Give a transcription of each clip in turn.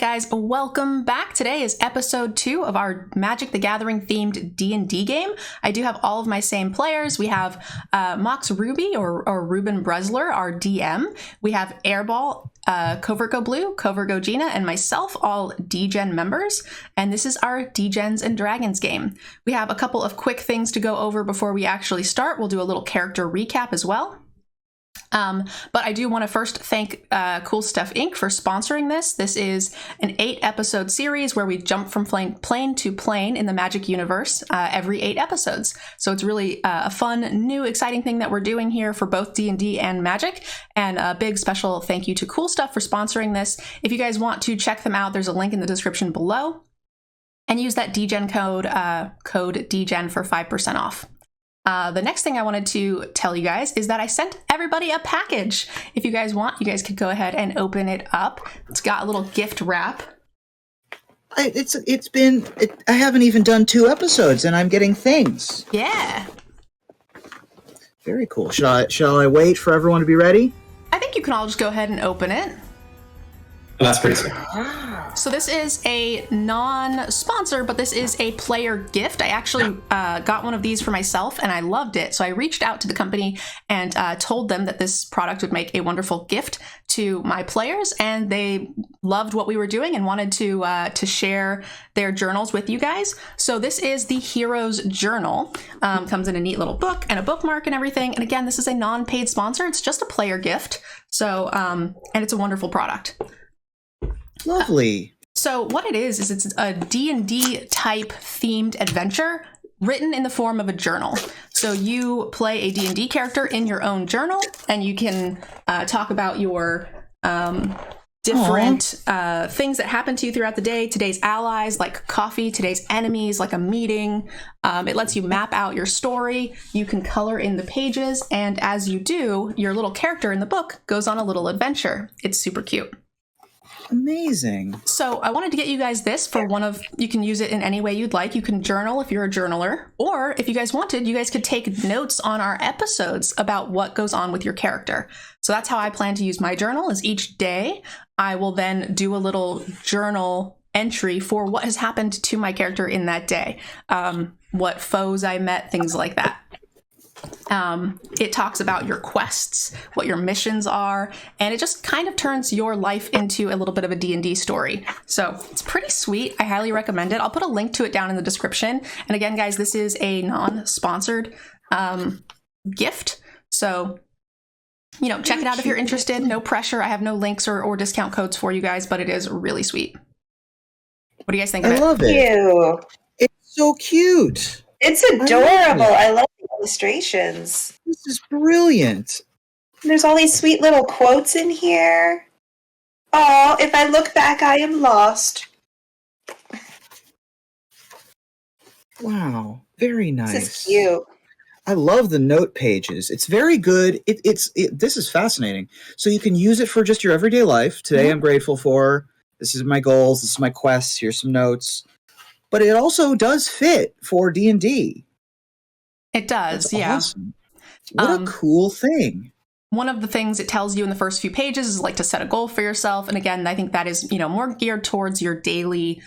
guys, welcome back. Today is episode 2 of our Magic the Gathering themed D&D game. I do have all of my same players. We have MoxRuby or Ruben Bresler, our DM. We have Airball, Covertgoblue, Covertgogina, and myself, all Degen members. And this is our Degens and Dragons game. We have a couple of quick things to go over before we actually start. We'll do a little character recap as well. But I do want to first thank Cool Stuff Inc. for sponsoring this. This is an 8-episode series where we jump from plane to plane in the Magic universe every 8 episodes. So it's really a fun, new, exciting thing that we're doing here for both D&D and Magic. And a big special thank you to Cool Stuff for sponsoring this. If you guys want to check them out, there's a link in the description below. And use that Degen code Degen for 5% off. The next thing I wanted to tell you guys is that I sent everybody a package. If you guys want, you guys could go ahead and open it up. It's got a little gift wrap. I haven't even done 2 episodes and I'm getting things. Yeah. Very cool. Shall I wait for everyone to be ready? I think you can all just go ahead and open it. That's pretty sick. So this is a non-sponsor, but this is a player gift. I actually got one of these for myself and I loved it. So I reached out to the company and told them that this product would make a wonderful gift to my players, and they loved what we were doing and wanted to share their journals with you guys. So this is the Hero's Journal. Comes in a neat little book and a bookmark and everything. And again, this is a non-paid sponsor. It's just a player gift. So and it's a wonderful product. Lovely. So what it is it's a D&D type themed adventure written in the form of a journal. So you play a D&D character in your own journal, and you can talk about your different things that happen to you throughout the day. Today's allies, like coffee. Today's enemies, like a meeting. It lets you map out your story. You can color in the pages, and as you do, your little character in the book goes on a little adventure. It's super cute. Amazing. So I wanted to get you guys this for you can use it in any way you'd like. You can journal if you're a journaler, or if you guys wanted, you guys could take notes on our episodes about what goes on with your character. So that's how I plan to use my journal, is each day I will then do a little journal entry for what has happened to my character in that day. What foes I met, things like that. It talks about your quests, what your missions are, and it just kind of turns your life into a little bit of a D&D story. So it's pretty sweet. I highly recommend it. I'll put a link to it down in the description. And again, guys, this is a non-sponsored gift. So, check it out if you're interested. No pressure. I have no links or discount codes for you guys, but it is really sweet. What do you guys think of it? I love it. Cute. It's so cute. It's adorable. I love the illustrations. This is brilliant. There's all these sweet little quotes in here. Oh, if I look back, I am lost. Wow. Very nice. This is cute. I love the note pages. It's very good. This is fascinating. So you can use it for just your everyday life. Today I'm grateful for. This is my goals. This is my quests. Here's some notes. But it also does fit for D&D. It does, That's yeah. Awesome. What a cool thing. One of the things it tells you in the first few pages is like to set a goal for yourself. And again, I think that is, more geared towards your daily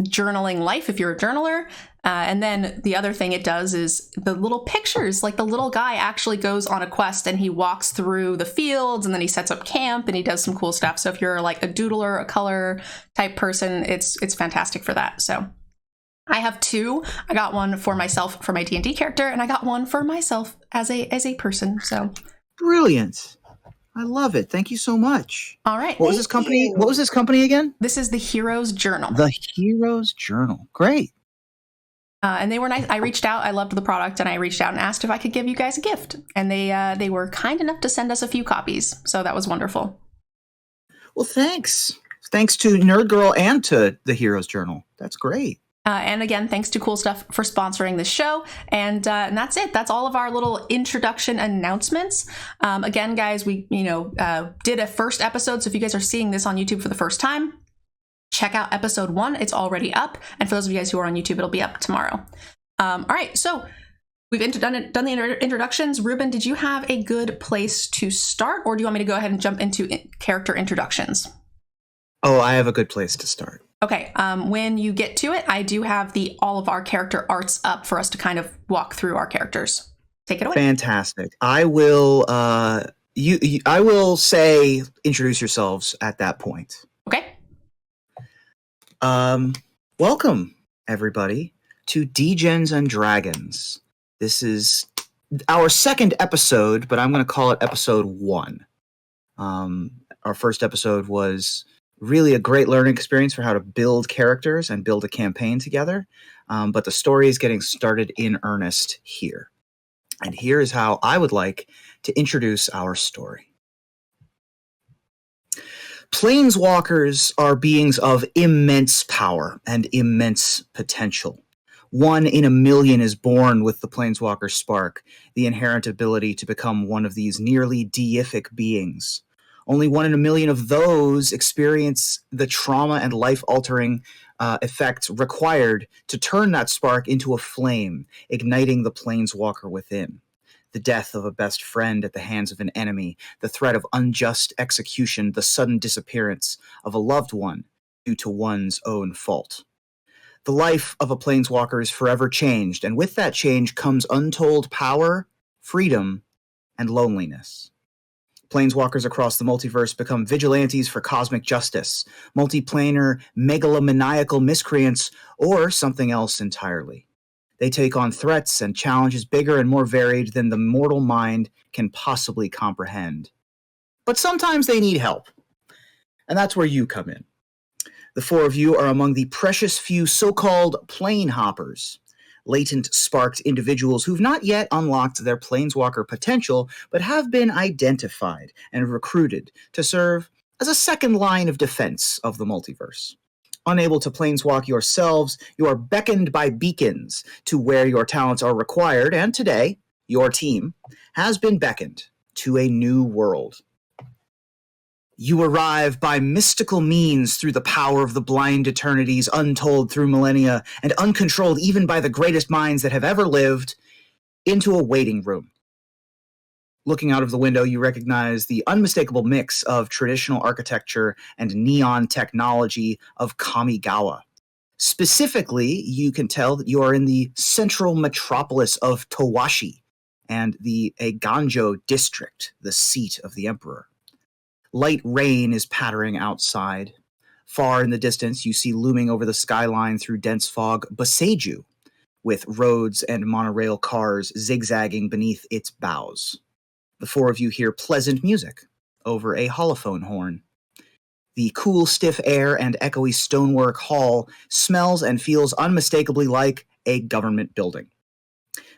journaling life if you're a journaler. And then the other thing it does is the little pictures, like the little guy actually goes on a quest and he walks through the fields and then he sets up camp and he does some cool stuff. So if you're like a doodler, a color type person, it's fantastic for that. So I have 2. I got one for myself for my D&D character, and I got one for myself as a person. So Brilliant. I love it. Thank you so much. All right. What was this company? What was this company again? This is the Hero's Journal. The Hero's Journal. Great. And they were nice. I reached out. I loved the product, and I reached out and asked if I could give you guys a gift. And they were kind enough to send us a few copies. So that was wonderful. Well, thanks. Thanks to Nerdgirl and to the Hero's Journal. That's great. And again, thanks to Cool Stuff for sponsoring this show. And that's it. That's all of our little introduction announcements. Again, guys, we did a first episode. So if you guys are seeing this on YouTube for the first time, check out episode 1. It's already up. And for those of you guys who are on YouTube, it'll be up tomorrow. All right. So we've done the introductions. Ruben, did you have a good place to start, or do you want me to go ahead and jump into character introductions? Oh, I have a good place to start. Okay, when you get to it, I do have all of our character arts up for us to kind of walk through our characters. Take it away. Fantastic. I will. I will say introduce yourselves at that point. Okay. Welcome everybody to Degens and Dragons. This is our second episode, but I'm going to call it episode 1. Our first episode was really a great learning experience for how to build characters and build a campaign together. But the story is getting started in earnest here. And here is how I would like to introduce our story. Planeswalkers are beings of immense power and immense potential. 1 in a million is born with the Planeswalker spark, the inherent ability to become one of these nearly deific beings. Only 1 in a million of those experience the trauma and life-altering effects required to turn that spark into a flame, igniting the Planeswalker within. The death of a best friend at the hands of an enemy, the threat of unjust execution, the sudden disappearance of a loved one due to one's own fault. The life of a Planeswalker is forever changed, and with that change comes untold power, freedom, and loneliness. Planeswalkers across the multiverse become vigilantes for cosmic justice, multiplanar megalomaniacal miscreants, or something else entirely. They take on threats and challenges bigger and more varied than the mortal mind can possibly comprehend. But sometimes they need help, and that's where you come in. The 4 of you are among the precious few so-called plane hoppers, latent sparked individuals who've not yet unlocked their planeswalker potential, but have been identified and recruited to serve as a second line of defense of the multiverse. Unable to planeswalk yourselves, you are beckoned by beacons to where your talents are required, and today, your team has been beckoned to a new world. You arrive by mystical means through the power of the blind eternities, untold through millennia, and uncontrolled even by the greatest minds that have ever lived, into a waiting room. Looking out of the window, you recognize the unmistakable mix of traditional architecture and neon technology of Kamigawa. Specifically, you can tell that you are in the central metropolis of Towashi and the Eiganjo district, the seat of the emperor. Light rain is pattering outside. Far in the distance, you see looming over the skyline through dense fog Boseiju, with roads and monorail cars zigzagging beneath its bows. The 4 of you hear pleasant music over a holophone horn. The cool, stiff air and echoey stonework hall smells and feels unmistakably like a government building.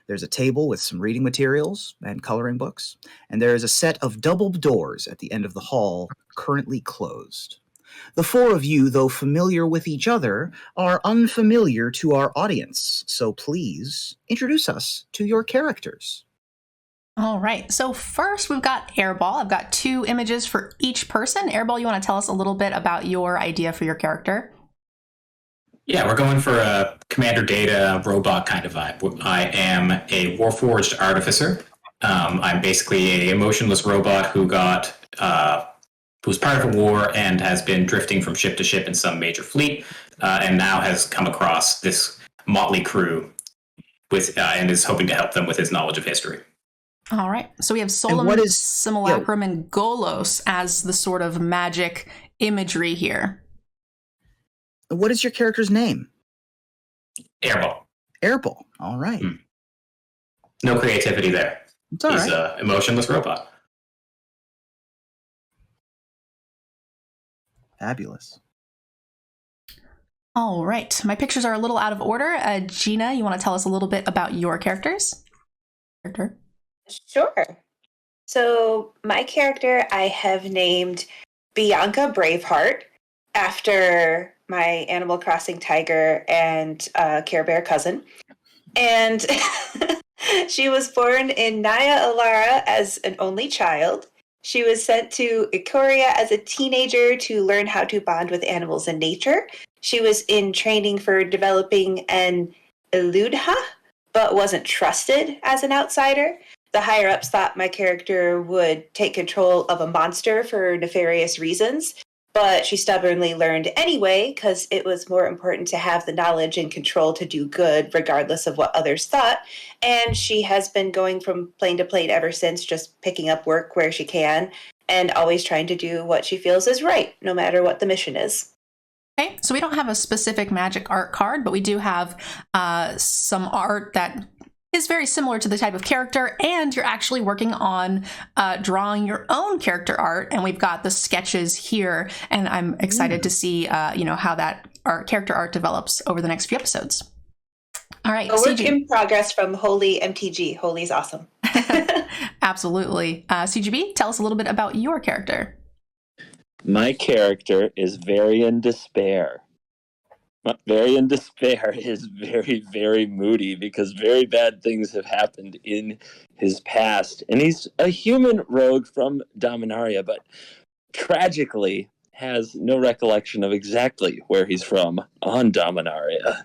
There's a table with some reading materials and coloring books, and there is a set of double doors at the end of the hall, currently closed. The 4 of you, though familiar with each other, are unfamiliar to our audience, so please introduce us to your characters. All right, so first we've got Airball. I've got 2 images for each person. Airball, you want to tell us a little bit about your idea for your character? Yeah, we're going for a Commander Data robot kind of vibe. I am a Warforged Artificer. I'm basically a emotionless robot who's part of a war and has been drifting from ship to ship in some major fleet, and now has come across this motley crew and is hoping to help them with his knowledge of history. All right, so we have Solum, Simulacrum, and Golos as the sort of magic imagery here. What is your character's name? Airball. Airball. All right. No creativity there. It's all He's right. an emotionless robot. Fabulous. All right, my pictures are a little out of order. Gina, you want to tell us a little bit about your characters? Sure. So my character I have named Bianca Braveheart after my Animal Crossing tiger and Care Bear cousin. And she was born in Naya Alara as an only child. She was sent to Ikoria as a teenager to learn how to bond with animals and nature. She was in training for developing an Eludha, but wasn't trusted as an outsider. The higher-ups thought my character would take control of a monster for nefarious reasons, but she stubbornly learned anyway because it was more important to have the knowledge and control to do good regardless of what others thought. And she has been going from plane to plane ever since, just picking up work where she can and always trying to do what she feels is right, no matter what the mission is. Okay, so we don't have a specific magic art card, but we do have some art that is very similar to the type of character, and you're actually working on drawing your own character art, and we've got the sketches here, and I'm excited to see how that character art develops over the next few episodes. All right, a work in progress from Holy MTG. Holy's awesome. Absolutely. CGB, tell us a little bit about your character. My character is Varian Despair. Varian Despair is very, very moody because very bad things have happened in his past. And he's a human rogue from Dominaria, but tragically has no recollection of exactly where he's from on Dominaria.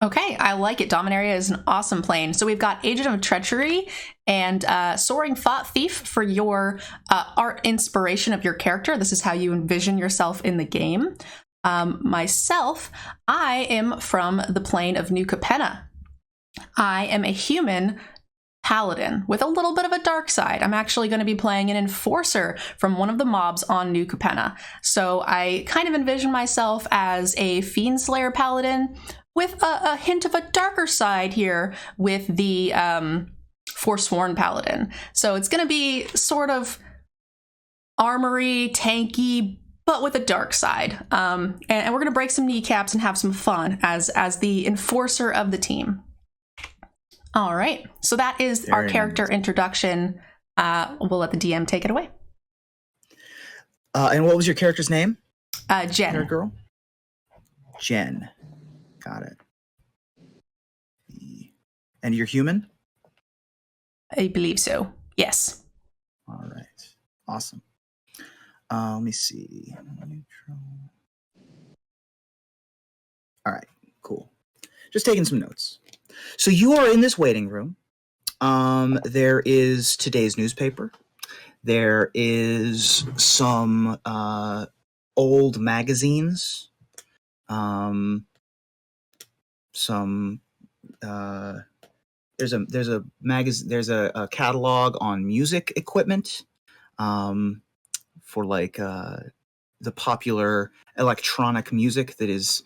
Okay, I like it. Dominaria is an awesome plane. So we've got Agent of Treachery and Soaring Thought Thief for your art inspiration of your character. This is how you envision yourself in the game. Myself, I am from the plane of New Capenna. I am a human paladin with a little bit of a dark side. I'm actually going to be playing an enforcer from one of the mobs on New Capenna. So I kind of envision myself as a Fiend Slayer paladin with a hint of a darker side here with the Forsworn paladin. So it's going to be sort of armory, tanky, but with a dark side. And we're going to break some kneecaps and have some fun as the enforcer of the team. All right, so that is our character introduction. We'll let the DM take it away. And what was your character's name? Jen. Girl? Jen. Got it. And you're human? I believe so. Yes. All right. Awesome. Let me see. Neutral. All right. Cool. Just taking some notes. So you are in this waiting room. There is today's newspaper. There is some old magazines. There's a magazine. There's a catalog on music equipment, for like the popular electronic music that is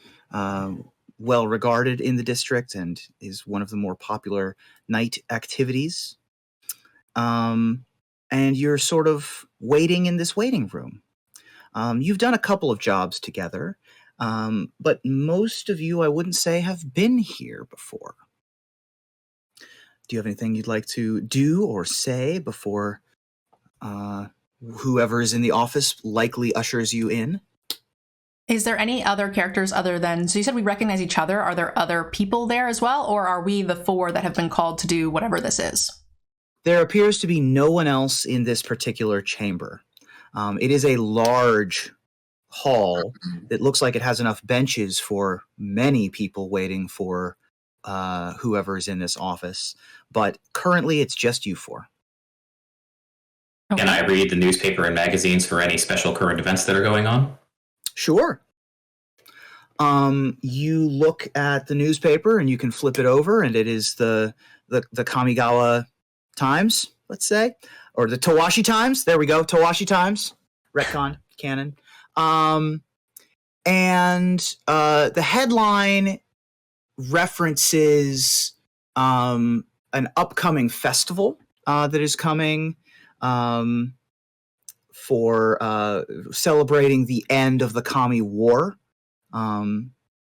well regarded in the district and is one of the more popular night activities. And you're sort of waiting in this waiting room. You've done a couple of jobs together. But most of you, I wouldn't say, have been here before. Do you have anything you'd like to do or say before whoever is in the office likely ushers you in? Is there any other characters other than, so you said we recognize each other. Are there other people there as well? Or are we the four that have been called to do whatever this is? There appears to be no one else in this particular chamber. It is a large hall that looks like it has enough benches for many people waiting for whoever is in this office. But currently, it's just you four. Okay. Can I read the newspaper and magazines for any special current events that are going on? Sure. You look at the newspaper and you can flip it over, and it is the Kamigawa Times, let's say, or the Tawashi Times. There we go, Tawashi Times. Retcon, canon. And the headline references an upcoming festival that is coming for celebrating the end of the Kami War,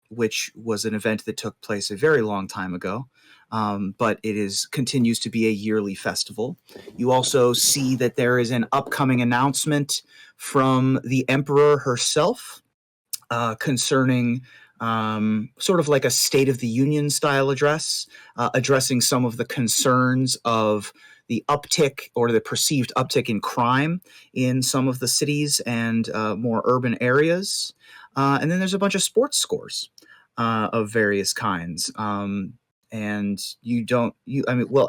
which was an event that took place a very long time ago. But it continues to be a yearly festival. You also see that there is an upcoming announcement from the Emperor herself concerning sort of like a State of the Union style address, addressing some of the concerns of the uptick or the perceived uptick in crime in some of the cities and more urban areas. And then there's a bunch of sports scores of various kinds. And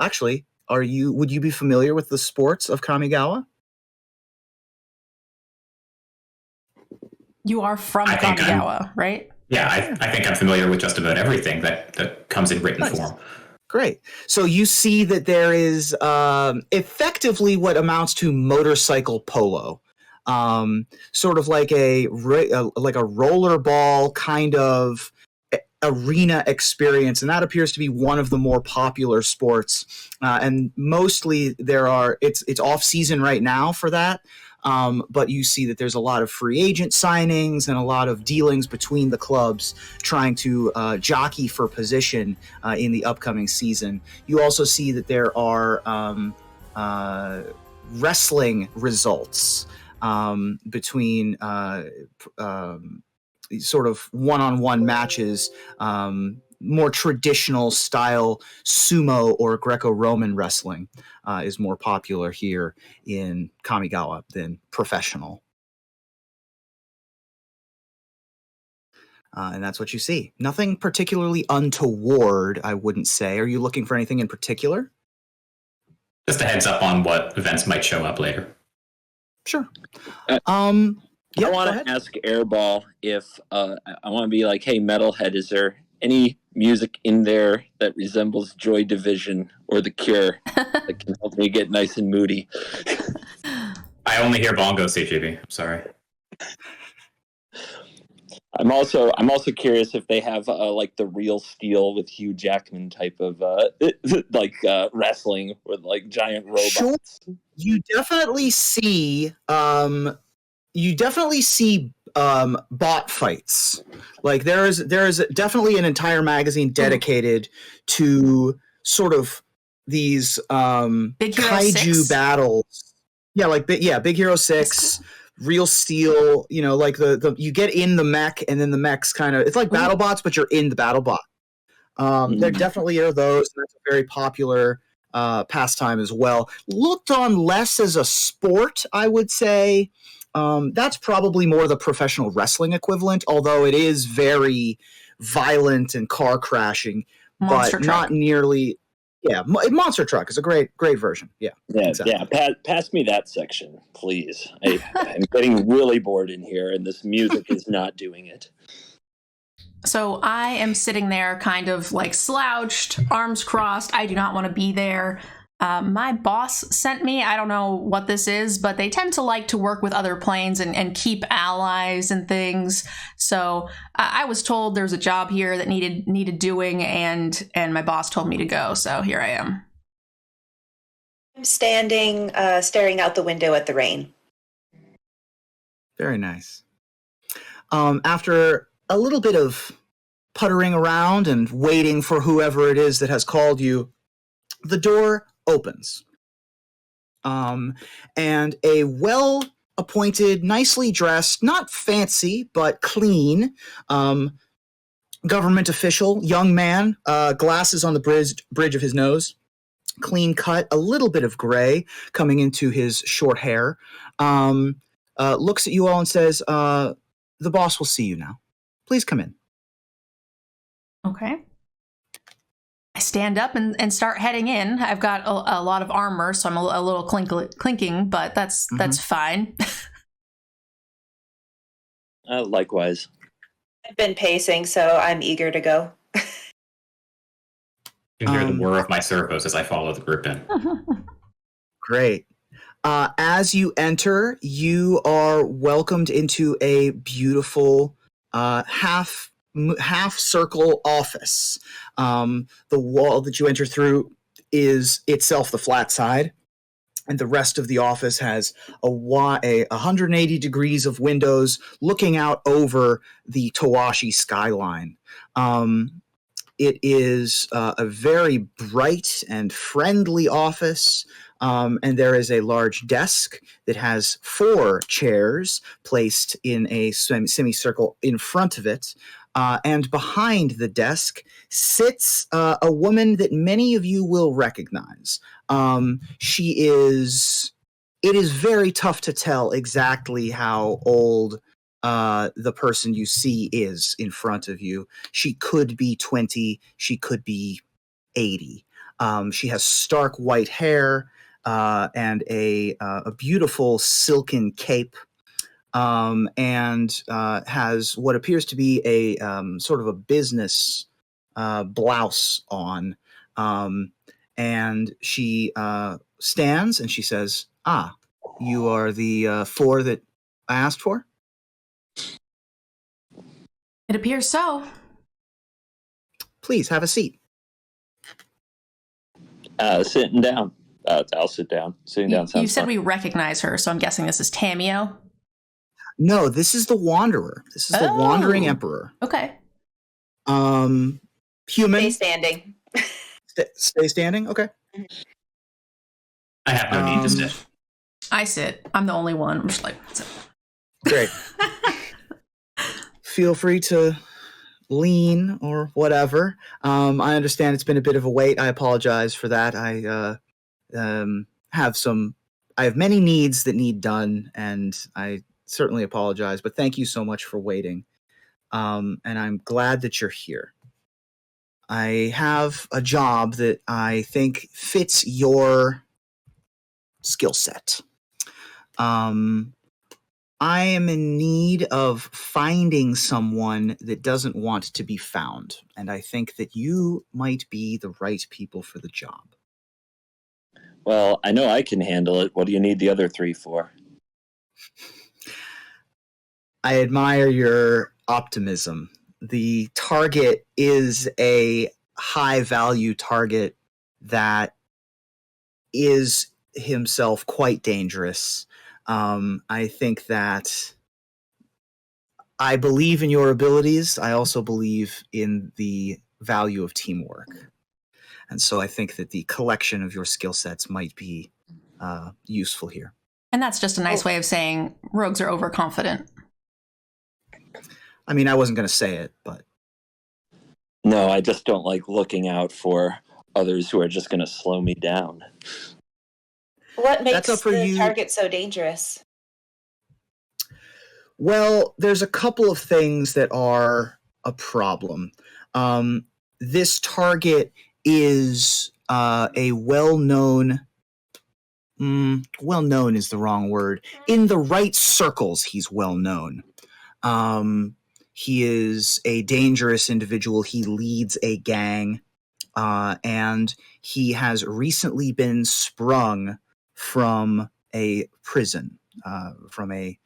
actually, would you be familiar with the sports of Kamigawa? You are from I think Kamigawa, right? Yeah, I think I'm familiar with just about everything that comes in written form. Great. So you see that there is effectively what amounts to motorcycle polo, sort of like a rollerball kind of arena experience, and that appears to be one of the more popular sports. And mostly it's off season right now for that. But you see that there's a lot of free agent signings and a lot of dealings between the clubs trying to jockey for position in the upcoming season. You also see that there are wrestling results between sort of one-on-one matches, more traditional style sumo or Greco-Roman wrestling is more popular here in Kamigawa than professional. And that's what you see. Nothing particularly untoward, I wouldn't say. Are you looking for anything in particular? Just a heads up on what events might show up later. Sure. I want to ask Airball if I want to be like, hey, Metalhead, is there any music in there that resembles Joy Division or The Cure that can help me get nice and moody? I only hear bongos, CGB. I'm sorry. I'm also curious if they have like the Real Steel with Hugh Jackman type of wrestling with like giant robots. Sure. You definitely see bot fights. Like there is definitely an entire magazine dedicated to sort of these kaiju battles. Yeah, like Big Hero 6, Real Steel, like the you get in the mech and then the mech's kind of, it's like BattleBots, but you're in the BattleBot. There definitely are those, and that's a very popular pastime as well. Looked on less as a sport, I would say. That's probably more the professional wrestling equivalent, although it is very violent and car crashing, but not nearly. Yeah, Monster Truck is a great version. Yeah, exactly. Yeah. Pass me that section, please. I'm getting really bored in here, and this music is not doing it. So I am sitting there kind of like slouched, arms crossed. I do not want to be there. My boss sent me, I don't know what this is, but they tend to like to work with other planes and keep allies and things. So I was told there's a job here that needed doing, and my boss told me to go. So here I am. I'm standing, staring out the window at the rain. Very nice. After a little bit of puttering around and waiting for whoever it is that has called you, the door opens. And a well-appointed, nicely dressed, not fancy, but clean, government official, young man, glasses on the bridge of his nose, clean cut, a little bit of gray coming into his short hair, looks at you all and says, the boss will see you now. Please come in. Okay. I stand up and start heading in. I've got a lot of armor, so I'm a little clinking, but that's fine. Likewise. I've been pacing, so I'm eager to go. You can hear the whir of my servos as I follow the group in. Great. As you enter, you are welcomed into a beautiful half circle office. The wall that you enter through is itself the flat side, and the rest of the office has a 180 degrees of windows looking out over the Tawashi skyline. It is a very bright and friendly office, and there is a large desk that has 4 chairs placed in a semicircle in front of it. And behind the desk sits a woman that many of you will recognize. It is very tough to tell exactly how old the person you see is in front of you. She could be 20, she could be 80. She has stark white hair and a beautiful silken cape. and has what appears to be a sort of a business blouse on. And she stands and she says, "Ah, you are the 4 that I asked for?" It appears so. Please have a seat. Sitting down. I'll sit down. Sitting down sounds You said fun. we recognize her, so I'm guessing this is Tamio. No, this is the Wanderer. This is the Wandering Emperor. Okay. Human. Stay standing. Stay standing? Okay. I have no need to sit. I sit. I'm the only one. I'm just like, sit. Great. Feel free to lean or whatever. I understand it's been a bit of a wait. I apologize for that. I have many needs that need done, and I certainly apologize, but thank you so much for waiting. And I'm glad that you're here. I have a job that I think fits your skill set. I am in need of finding someone that doesn't want to be found, and I think that you might be the right people for the job. Well, I know I can handle it. What do you need the other 3 for? I admire your optimism. The target is a high-value target that is himself quite dangerous. I think that I believe in your abilities. I also believe in the value of teamwork. And so I think that the collection of your skill sets might be useful here. And that's just a nice way of saying rogues are overconfident. I mean, I wasn't going to say it, but... No, I just don't like looking out for others who are just going to slow me down. What makes up for the you. target so dangerous? Well, there's a couple of things that are a problem. This target is a well-known is the wrong word. In the right circles, he's well-known. He is a dangerous individual. He leads a gang, and he has recently been sprung from a prison, from a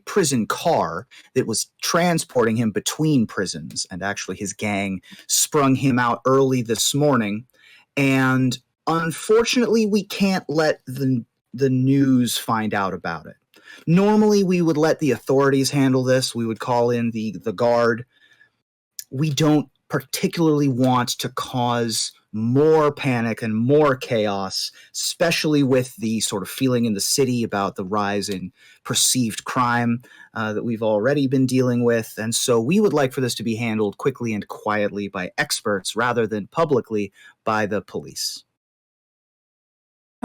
prison car that was transporting him between prisons. And actually, his gang sprung him out early this morning. And unfortunately, we can't let the news find out about it. Normally, we would let the authorities handle this. We would call in the guard. We don't particularly want to cause more panic and more chaos, especially with the sort of feeling in the city about the rise in perceived crime that we've already been dealing with. And so we would like for this to be handled quickly and quietly by experts rather than publicly by the police.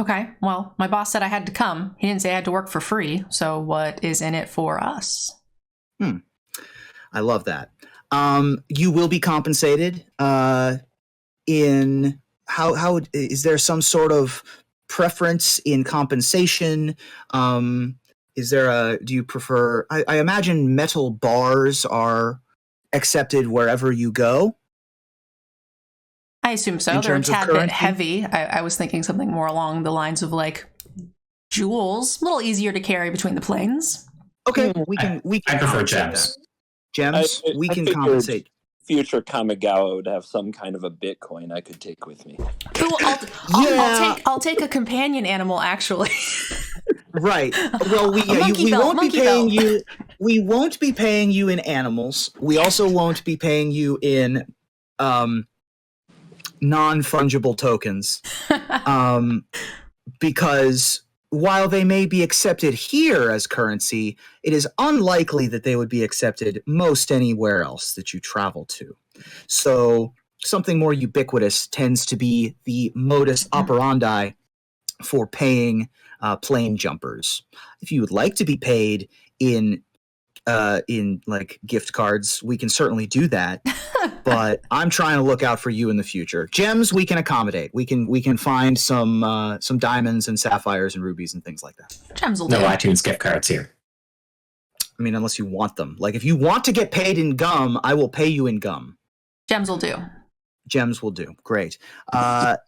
Okay, well, my boss said I had to come. He didn't say I had to work for free, so what is in it for us? I love that. You will be compensated in how is there some sort of preference in compensation? Is there do you prefer, I imagine metal bars are accepted wherever you go? I assume so. In They're a terms of tad bit currency? heavy. I was thinking something more along the lines of like jewels, a little easier to carry between the planes. Okay, we can I prefer compensate gems. that. Gems, we I can figured compensate. Future Kamigawa would have some kind of a Bitcoin I could take with me. Ooh, I'll take a companion animal, actually. Right. Well, we won't be paying you. We won't be paying you in animals. We also won't be paying you in non-fungible tokens, because while they may be accepted here as currency, it is unlikely that they would be accepted most anywhere else that you travel to. So something more ubiquitous tends to be the modus operandi for paying plane jumpers. If you would like to be paid in in like gift cards, we can certainly do that. But I'm trying to look out for you in the future. Gems we can accommodate. We can find some diamonds and sapphires and rubies and things like that. Gems will do. No iTunes gift cards here. I mean, unless you want them. Like if you want to get paid in gum, I will pay you in gum. Gems will do. Gems will do. Great. Let's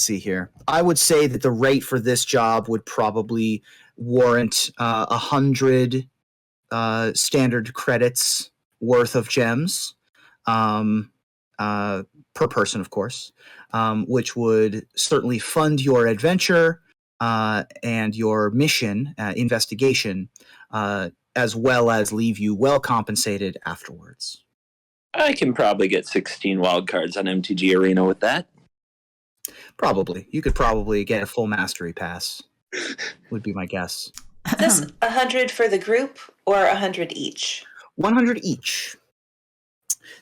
see here. I would say that the rate for this job would probably warrant 100 standard credits worth of gems per person, of course, which would certainly fund your adventure and your mission investigation, as well as leave you well compensated afterwards. I can probably get 16 wildcards on MTG Arena with that. Probably. You could probably get a full mastery pass, would be my guess. Is this 100 for the group or 100 each? 100 each.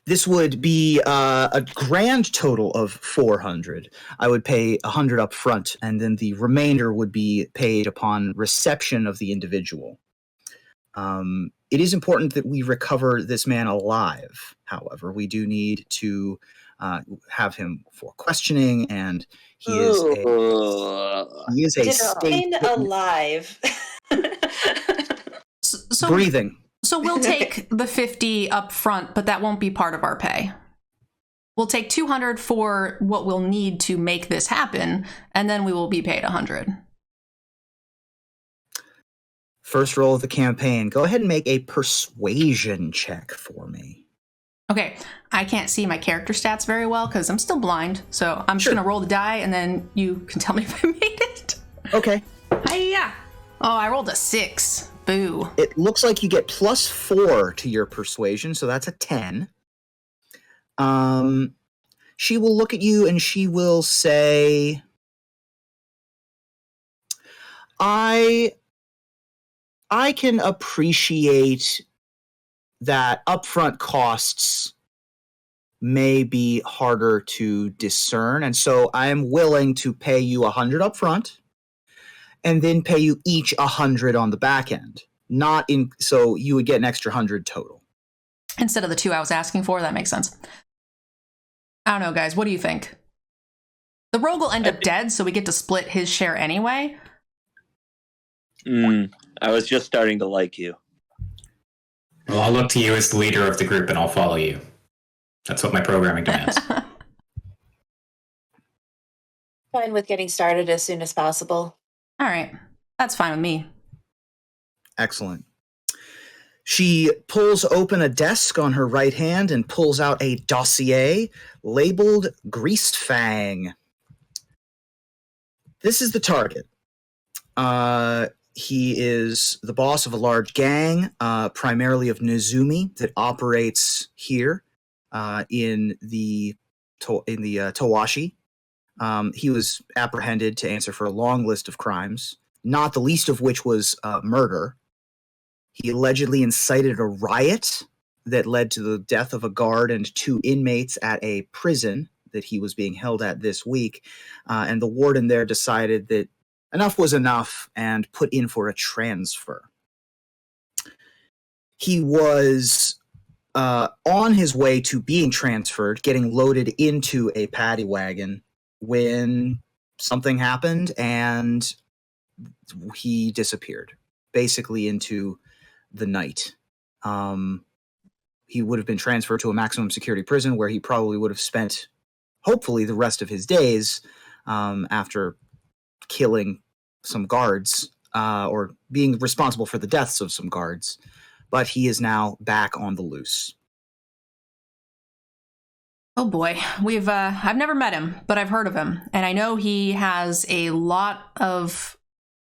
This would be a grand total of 400. I would pay 100 up front, and then the remainder would be paid upon reception of the individual. It is important that we recover this man alive. However, we do need to have him for questioning, and he is a state alive. So breathing. So we'll take the 50 up front, but that won't be part of our pay. We'll take 200 for what we'll need to make this happen, and then we will be paid 100. First roll of the campaign. Go ahead and make a persuasion check for me. Okay, I can't see my character stats very well because I'm still blind, so I'm just going to roll the die, and then you can tell me if I made it. Okay. Hiya! Oh, I rolled a 6. Boo. It looks like you get +4 to your persuasion, so that's a 10. She will look at you and she will say, I can appreciate that upfront costs may be harder to discern, and so I am willing to pay you 100 upfront and then pay you each 100 on the back end. So you would get an extra 100 total. Instead of the 2 I was asking for, that makes sense. I don't know, guys. What do you think? The rogue will end up dead, so we get to split his share anyway. I was just starting to like you. Well, I'll look to you as the leader of the group, and I'll follow you. That's what my programming demands. Fine with getting started as soon as possible. All right. That's fine with me. Excellent. She pulls open a desk on her right hand and pulls out a dossier labeled Greased Fang. This is the target. He is the boss of a large gang, primarily of Nezumi, that operates here in the Tawashi. He was apprehended to answer for a long list of crimes, not the least of which was murder. He allegedly incited a riot that led to the death of a guard and 2 inmates at a prison that he was being held at this week. And the warden there decided that enough was enough and put in for a transfer. He was on his way to being transferred, getting loaded into a paddy wagon, when something happened and he disappeared, basically into the night. He would have been transferred to a maximum security prison where he probably would have spent, hopefully, the rest of his days after killing some guards or being responsible for the deaths of some guards. But he is now back on the loose. Oh boy, I've never met him, but I've heard of him, and I know he has a lot of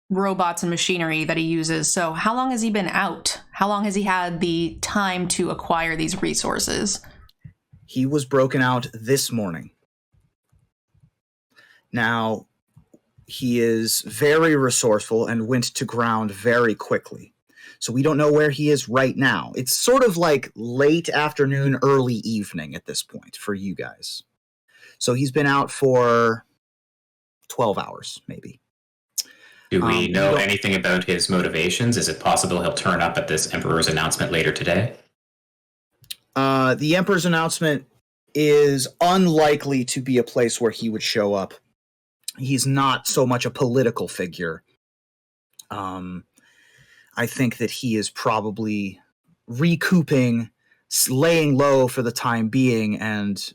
robots and machinery that he uses. So how long has he been out? How long has he had the time to acquire these resources? He was broken out this morning. Now, he is very resourceful and went to ground very quickly. So we don't know where he is right now. It's sort of like late afternoon, early evening at this point for you guys. So he's been out for 12 hours, maybe. Do we You know don't- anything about his motivations? Is it possible he'll turn up at this Emperor's announcement later today? The Emperor's announcement is unlikely to be a place where he would show up. He's not so much a political figure. I think that he is probably recouping, laying low for the time being, and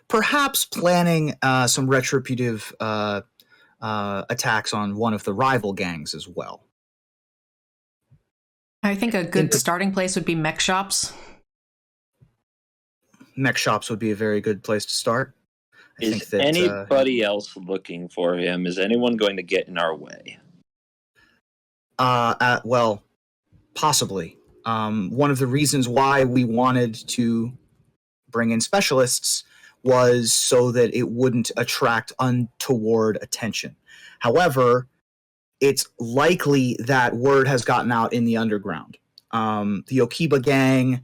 perhaps planning some retributive attacks on one of the rival gangs as well. I think a good starting place would be mech shops. Mech shops would be a very good place to start. Is anybody else looking for him? Is anyone going to get in our way? Well, possibly. One of the reasons why we wanted to bring in specialists was so that it wouldn't attract untoward attention. However, it's likely that word has gotten out in the underground. The Okiba gang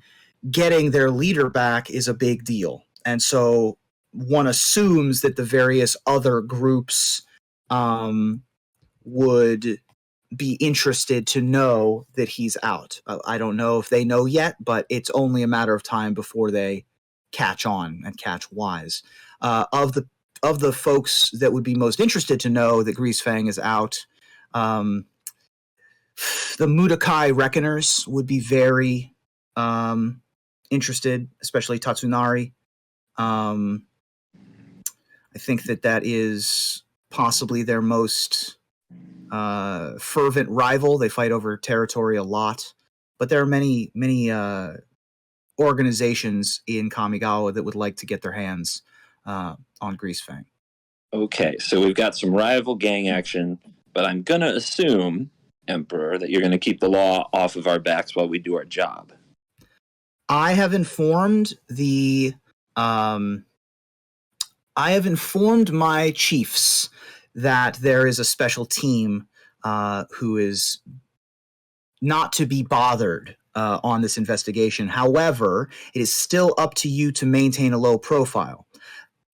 getting their leader back is a big deal. And so one assumes that the various other groups would be interested to know that he's out. I don't know if they know yet, but it's only a matter of time before they catch on and catch wise. Of the folks that would be most interested to know that Greasefang is out, the Mudakai Reckoners would be very interested, especially Tatsunari. I think that is possibly their most fervent rival. They fight over territory a lot, but there are many organizations in Kamigawa that would like to get their hands on Greasefang. Okay, so we've got some rival gang action, but I'm going to assume, Emperor, that you're going to keep the law off of our backs while we do our job. I have informed my chiefs that there is a special team who is not to be bothered on this investigation. However, it is still up to you to maintain a low profile.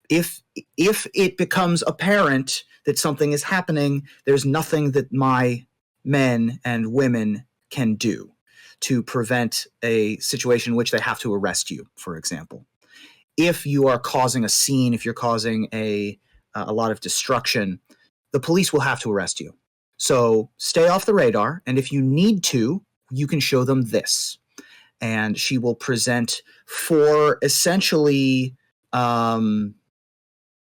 If it becomes apparent that something is happening, there's nothing that my men and women can do to prevent a situation in which they have to arrest you, for example. If you are causing a scene, if you're causing a lot of destruction, the police will have to arrest you. So stay off the radar, and if you need to, you can show them this. And she will present 4 essentially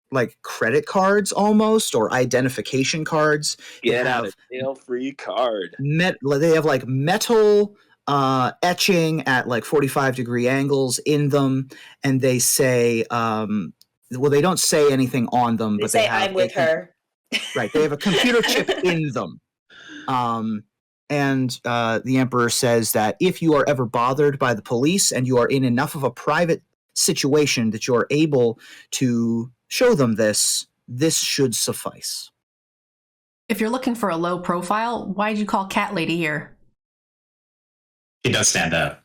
like credit cards almost, or identification cards. Get out of jail free card. They have like metal etching at like 45-degree angles in them, and they say, well, they don't say anything on them, but they have, I'm with her. Right, they have a computer chip in them. And the Emperor says that if you are ever bothered by the police and you are in enough of a private situation that you're able to show them this should suffice. If you're looking for a low profile, why did you call Cat Lady here? He does stand out.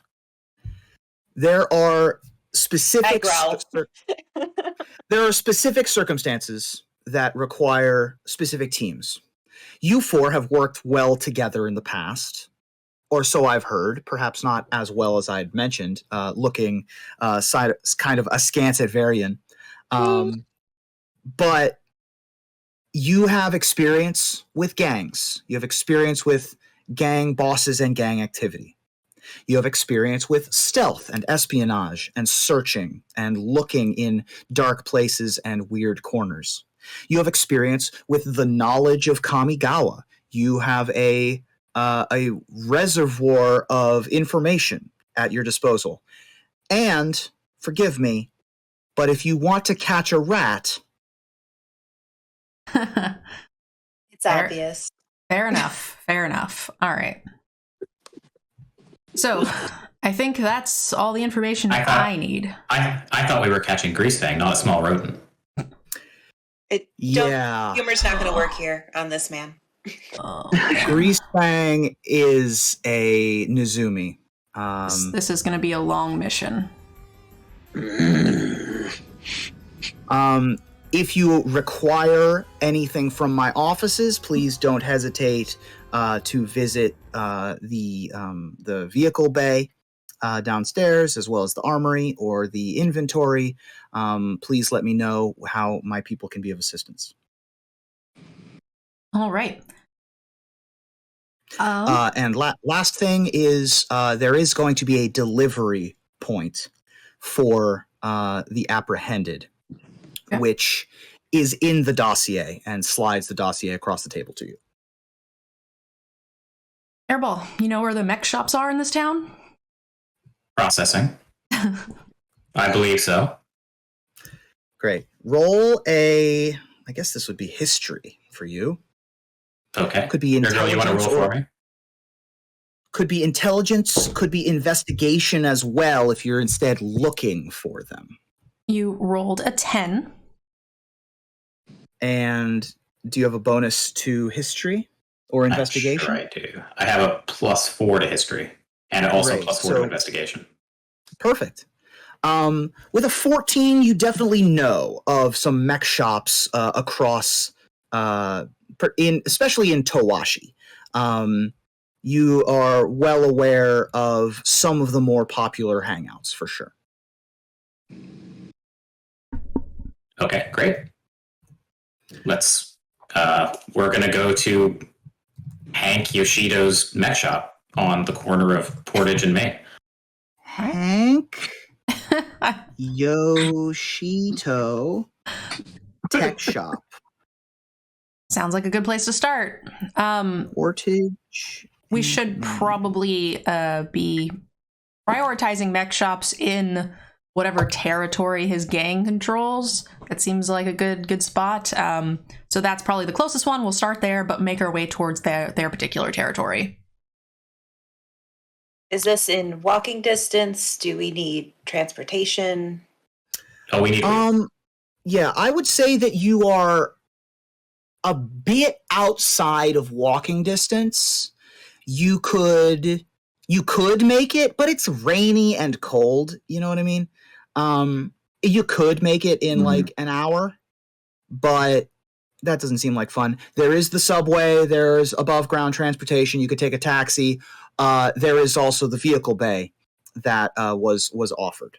There are specific I specific circumstances that require specific teams. You 4 have worked well together in the past, or so I've heard, perhaps not as well as I'd mentioned, looking kind of askance at Varian. But you have experience with gangs. You have experience with gang bosses and gang activity. You have experience with stealth and espionage and searching and looking in dark places and weird corners. You have experience with the knowledge of Kamigawa. You have a reservoir of information at your disposal. And, forgive me, but if you want to catch a rat... It's obvious. Fair enough. Fair enough. All right. So, I think that's all the information I need. I thought we were catching Greasefang, not a small rodent. Humor's not going to work here on this man. Greasefang is a Nizumi. This is going to be a long mission. If you require anything from my offices, please don't hesitate to visit the vehicle bay downstairs, as well as the armory or the inventory. Please let me know how my people can be of assistance. All right. And last thing is there is going to be a delivery point for the apprehended, Okay. which is in the dossier and slides the dossier across the table to you. Airball, you know where the mech shops are in this town? Processing. I believe so. Great. Roll a, I guess this would be history for you. Okay. Could be Girl, you want to intelligence, roll or for me? could be intelligence, could be investigation as well if you're instead looking for them. You rolled a 10. And do you have a bonus to history or investigation? Sure I do. I have a +4 to history and also Great. +4 to investigation. Perfect. With a 14, you definitely know of some mech shops across, especially in Towashi. You are well aware of some of the more popular hangouts for sure. Okay, great. We're going to go to Hank Yoshido's mech shop on the corner of Portage and Main. Hank Yoshito Tech Shop. Sounds like a good place to start. Portage. We should probably be prioritizing mech shops in whatever territory his gang controls. That seems like a good spot. So that's probably the closest one. We'll start there, but make our way towards their particular territory. Is this in walking distance? Do we need transportation? Oh, we need. Yeah, I would say that you are a bit outside of walking distance. You could make it, but it's rainy and cold. You know what I mean? You could make it in like an hour, but that doesn't seem like fun. There is the subway. There's above ground transportation. You could take a taxi. There is also the vehicle bay that was offered.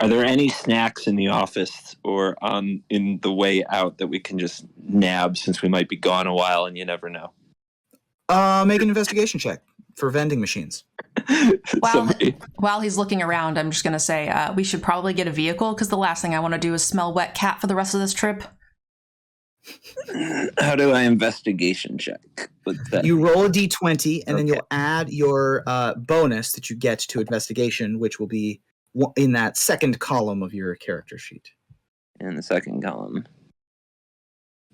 Are there any snacks in the office or in the way out that we can just nab since we might be gone a while and you never know? Make an investigation check for vending machines. While he's looking around, I'm just going to say we should probably get a vehicle because the last thing I want to do is smell wet cat for the rest of this trip. How do I investigation check with that? You roll a d20 and then you'll add your bonus that you get to investigation, which will be in that second column of your character sheet. In the second column.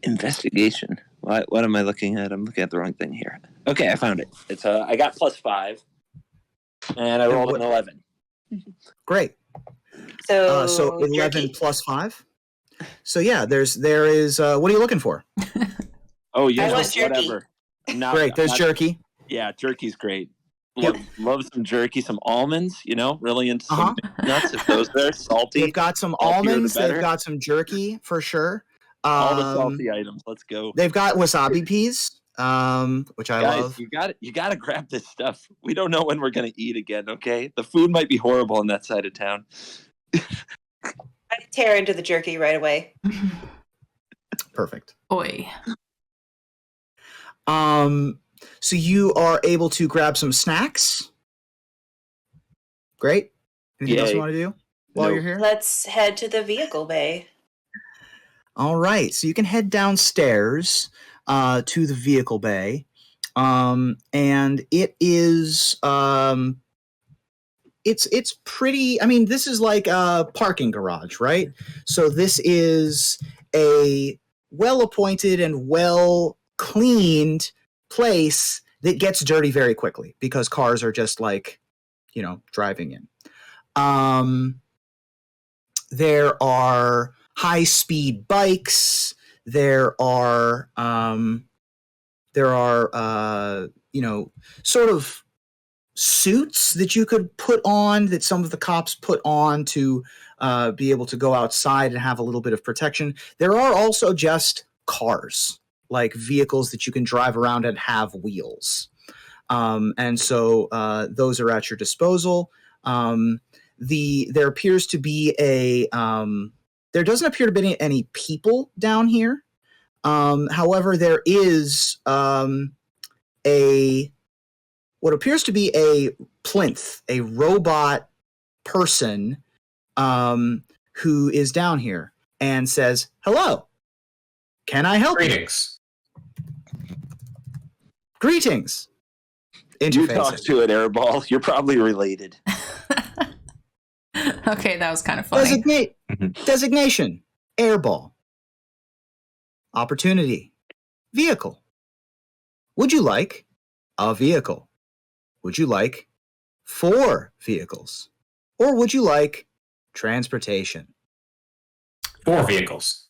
Investigation. What am I looking at? I'm looking at the wrong thing here. Okay, I found it. It's I got +5, and I rolled an 11. Great. So 11 jerky. plus 5. So yeah, there is. What are you looking for? Oh yeah, I want jerky. whatever. Great. There's jerky. Yeah, jerky's great. Love some jerky, some almonds. Really into some nuts if those are salty. They've got some almonds. They've got some jerky for sure. All the salty items. Let's go. They've got wasabi peas, which I love. You got to grab this stuff. We don't know when we're gonna eat again. Okay, the food might be horrible on that side of town. I tear into the jerky right away. Perfect. Oi. So you are able to grab some snacks. Great. Anything else you want to do while you're here? Let's head to the vehicle bay. All right. So you can head downstairs to the vehicle bay. And it is it's pretty, I mean, this is like a parking garage, right? So this is a well-appointed and well-cleaned place that gets dirty very quickly because cars are just like, driving in. There are high-speed bikes. There are sort of suits that you could put on, that some of the cops put on to be able to go outside and have a little bit of protection. There are also just cars, like vehicles that you can drive around and have wheels. And so those are at your disposal. There appears to be there doesn't appear to be any people down here. However, there is what appears to be a plinth, a robot person who is down here and says, "Hello, can I help you?" Greetings. You talk to it, Airball. You're probably related. Okay, that was kind of funny. Designation, Airball. Opportunity, vehicle. Would you like a vehicle? Would you like 4 vehicles? Or would you like transportation? 4 vehicles.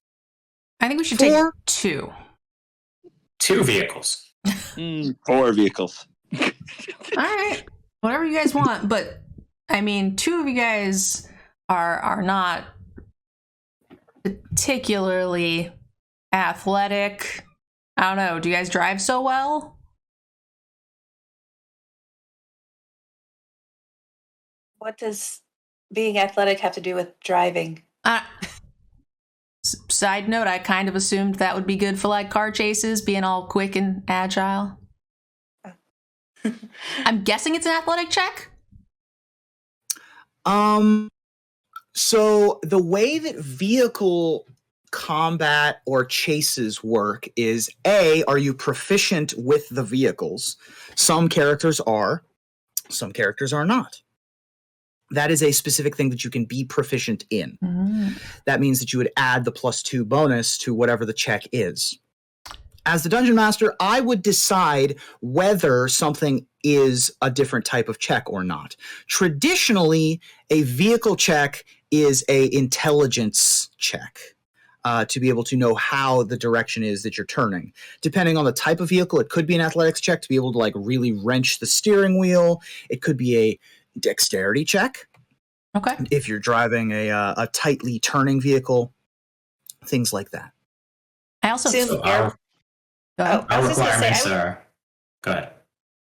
I think we should take 2. 2 vehicles. 4 vehicles. All right, whatever you guys want, but I mean, 2 of you guys are not particularly athletic. I don't know. Do you guys drive so well? What does being athletic have to do with driving? Side note, I kind of assumed that would be good for like car chases, being all quick and agile. I'm guessing it's an athletic check? So the way that vehicle combat or chases work is are you proficient with the vehicles? Some characters are, some characters are not. That is a specific thing that you can be proficient in. That means that you would add the +2 bonus to whatever the check is. As the Dungeon Master, I would decide whether something is a different type of check or not. Traditionally, a vehicle check is a intelligence check to be able to know how the direction is that you're turning. Depending on the type of vehicle, it could be an athletics check to be able to like really wrench the steering wheel. It could be a dexterity check. Okay. If you're driving a tightly turning vehicle, things like that. I also Our requirements are. Go ahead.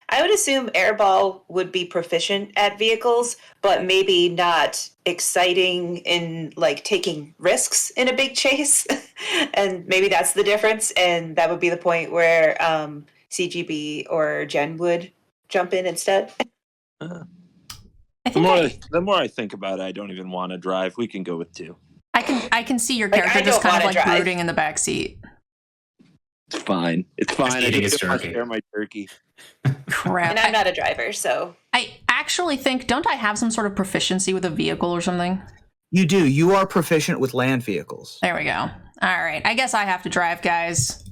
I would assume Airball would be proficient at vehicles, but maybe not exciting in like taking risks in a big chase. And maybe that's the difference. And that would be the point where CGB or Jen would jump in instead. The more I think about it, I don't even want to drive. We can go with 2. I can see your character just kind of like brooding in the back seat. It's fine. It's fine. Just eating his turkey. Share my turkey. Crap. And I'm not a driver, so. I actually think, don't I have some sort of proficiency with a vehicle or something? You do. You are proficient with land vehicles. There we go. All right. I guess I have to drive, guys.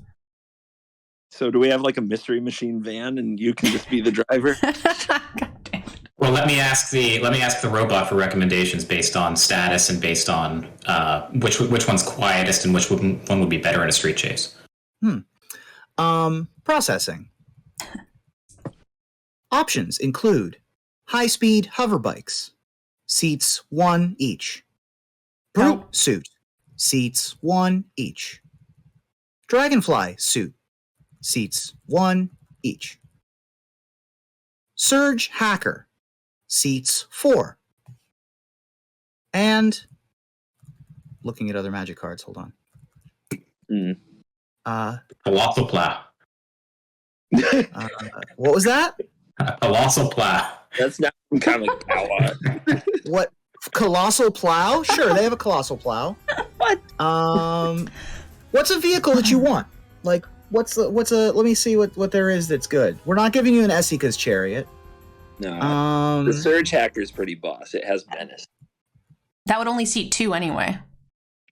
So do we have like a mystery machine van and you can just be the driver? God damn it. Well, let me ask the robot for recommendations based on status and based on which one's quietest and which one would be better in a street chase. Processing. Options include high-speed hover bikes, seats 1 each. Brute suit, seats 1 each. Dragonfly suit, seats 1 each. Surge hacker, seats 4. And looking at other magic cards, hold on. Colossal plow. What was that? Colossal plow. That's not kind of like power. What? Colossal plow? Sure, they have a colossal plow. What? What's a vehicle that you want? Like, what's a? Let me see what there is that's good. We're not giving you an Esika's chariot. No. The Surge Hacker is pretty boss. It has menace. That would only seat 2 anyway.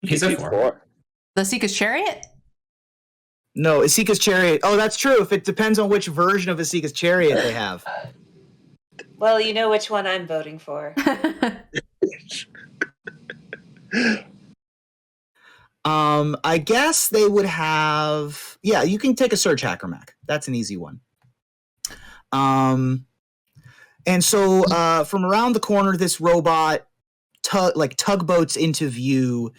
He's a 4. The Seeker's Chariot? No, Esika's chariot. Oh, that's true. If it depends on which version of Esika's chariot they have. Well, you know which one I'm voting for. I guess they would have. Yeah, you can take a Surge Hacker Mech. That's an easy one. And so from around the corner, this robot tugboats into view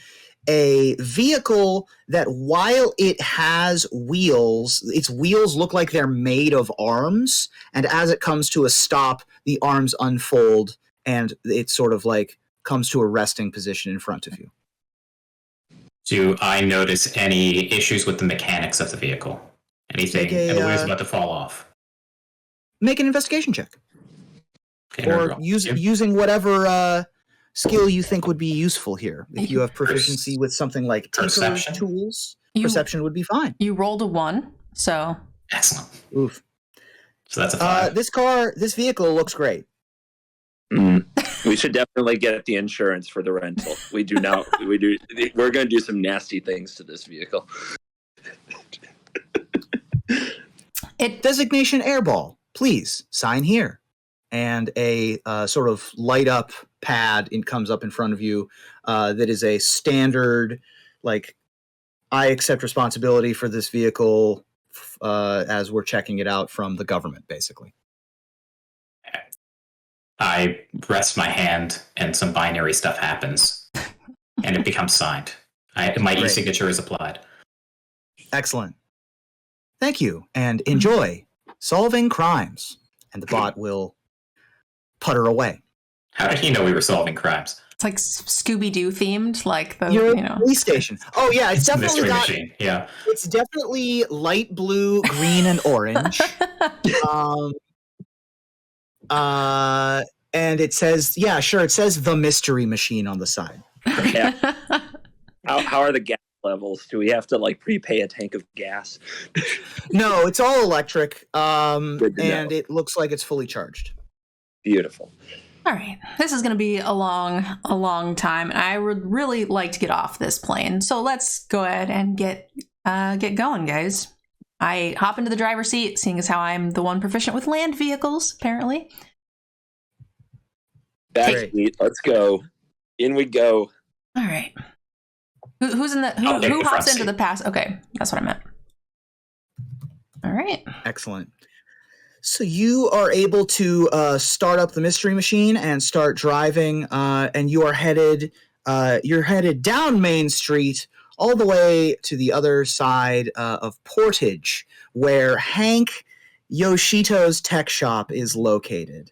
a vehicle that, while it has wheels, its wheels look like they're made of arms, and as it comes to a stop, the arms unfold and it sort of like comes to a resting position in front of you. Do I notice any issues with the mechanics of the vehicle? Anything in the way it's about to fall off? Make an investigation check. Okay, Or using whatever skill you think would be useful here. If you have proficiency with something like tinker's tools, perception would be fine. You rolled a 1, so... Excellent. Oof. So that's a 5. This vehicle looks great. We should definitely get the insurance for the rental. We do now. We're going to do some nasty things to this vehicle. Designation Airball. Please sign here. And a sort of light up pad comes up in front of you that is a standard, like, I accept responsibility for this vehicle as we're checking it out from the government, basically. I rest my hand and some binary stuff happens and it becomes signed. My e-signature is applied. Excellent. Thank you, and enjoy solving crimes. And the bot will putter away. How did he know we were solving crimes? It's like Scooby-Doo themed, like the, You're a police station. Oh yeah, it's definitely mystery got, machine. Yeah. It's definitely light blue, green, and orange. And it says, it says the mystery machine on the side. Yeah. How are the gas levels? Do we have to like prepay a tank of gas? No, it's all electric. And know. It looks like it's fully charged. Beautiful. All right, this is going to be a long time, and I would really like to get off this plane. So let's go ahead and get going, guys. I hop into the driver's seat, seeing as how I'm the one proficient with land vehicles, apparently. Backseat, let's go. In we go. All right. Who's in the who hops into the pass? Okay, that's what I meant. All right. Excellent. So you are able to start up the mystery machine and start driving, and you are headed. You're headed down Main Street all the way to the other side of Portage, where Hank Yoshito's tech shop is located,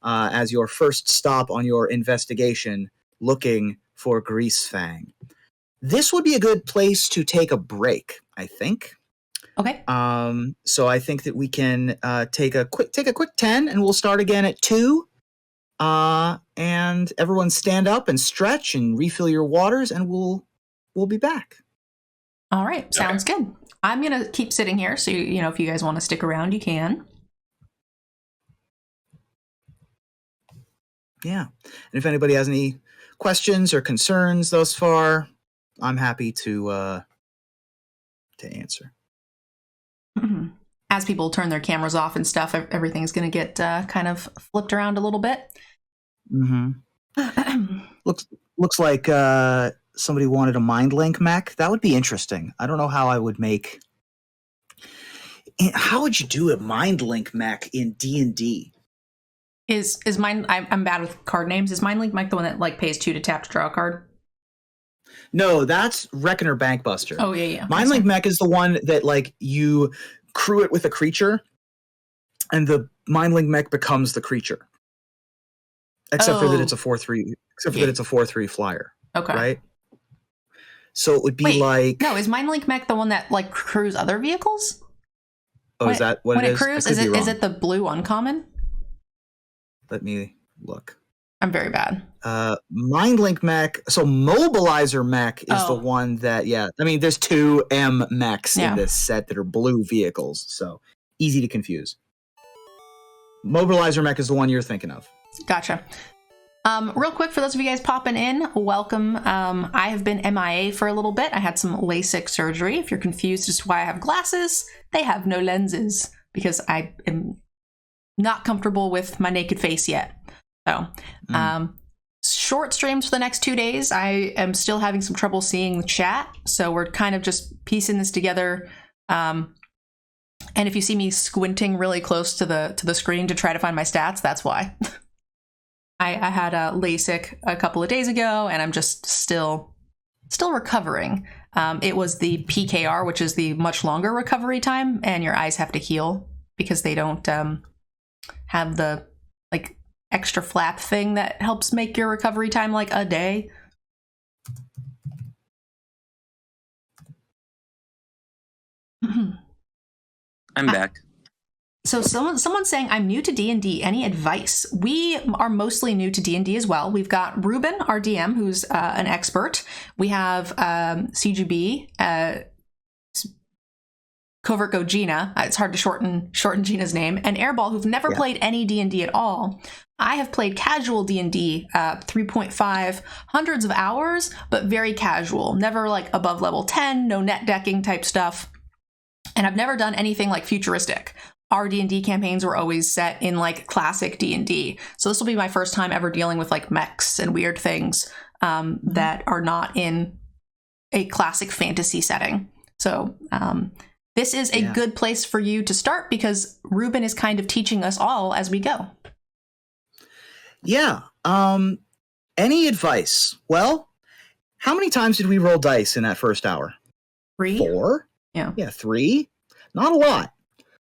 as your first stop on your investigation, looking for Greasefang. This would be a good place to take a break, I think. Okay. So I think that we can take a quick 10, and we'll start again at 2. And everyone stand up and stretch and refill your waters, and we'll be back. All right, sounds good. I'm gonna keep sitting here, so you know, if you guys want to stick around, you can. Yeah, and if anybody has any questions or concerns thus far, I'm happy to answer. Mm-hmm. As people turn their cameras off and stuff, everything's going to get kind of flipped around a little bit. Mm-hmm. looks like somebody wanted a mind link mech. That would be interesting. I don't know how I would make. How would you do a mind link mech in D&D? Is mine? I'm bad with card names. Is mind link mech the one that like pays 2 to tap to draw a card? No, that's Reckoner Bankbuster. Oh, yeah. Mindlink Mech is the one that, like, you crew it with a creature, and the Mindlink Mech becomes the creature. Except for that it's a 4/3. Except for that it's a 4/3 flyer. Okay. Right? So it would be like... No, is Mindlink Mech the one that, like, crews other vehicles? Oh, is that what it is? When it crews, is it the blue uncommon? Let me look. I'm very bad. Mindlink Mech. So Mobilizer Mech is the one that, I mean, there's 2 M mechs in this set that are blue vehicles. So easy to confuse. Mobilizer Mech is the one you're thinking of. Gotcha. Real quick, for those of you guys popping in, welcome. I have been MIA for a little bit. I had some LASIK surgery. If you're confused as to why I have glasses, they have no lenses because I am not comfortable with my naked face yet. So, short streams for the next 2 days. I am still having some trouble seeing the chat, so we're kind of just piecing this together. And if you see me squinting really close to the screen to try to find my stats, that's why. I had a LASIK a couple of days ago, and I'm just still recovering. It was the PKR, which is the much longer recovery time, and your eyes have to heal because they don't have the like extra flap thing that helps make your recovery time like a day. I'm back. So someone's saying, I'm new to D&D. Any advice? We are mostly new to D&D as well. We've got Ruben, our DM, who's an expert. We have CGB, Covertgogina. It's hard to shorten Gina's name. And Airball, who've never played any D&D at all. I have played casual D&D, 3.5, hundreds of hours, but very casual. Never like above level 10, no net decking type stuff. And I've never done anything like futuristic. Our D&D campaigns were always set in like classic D&D. So this will be my first time ever dealing with like mechs and weird things that are not in a classic fantasy setting. So this is a good place for you to start because Ruben is kind of teaching us all as we go. Yeah. Any advice? Well, how many times did we roll dice in that first hour? 3? 4? Yeah. Yeah, 3. Not a lot.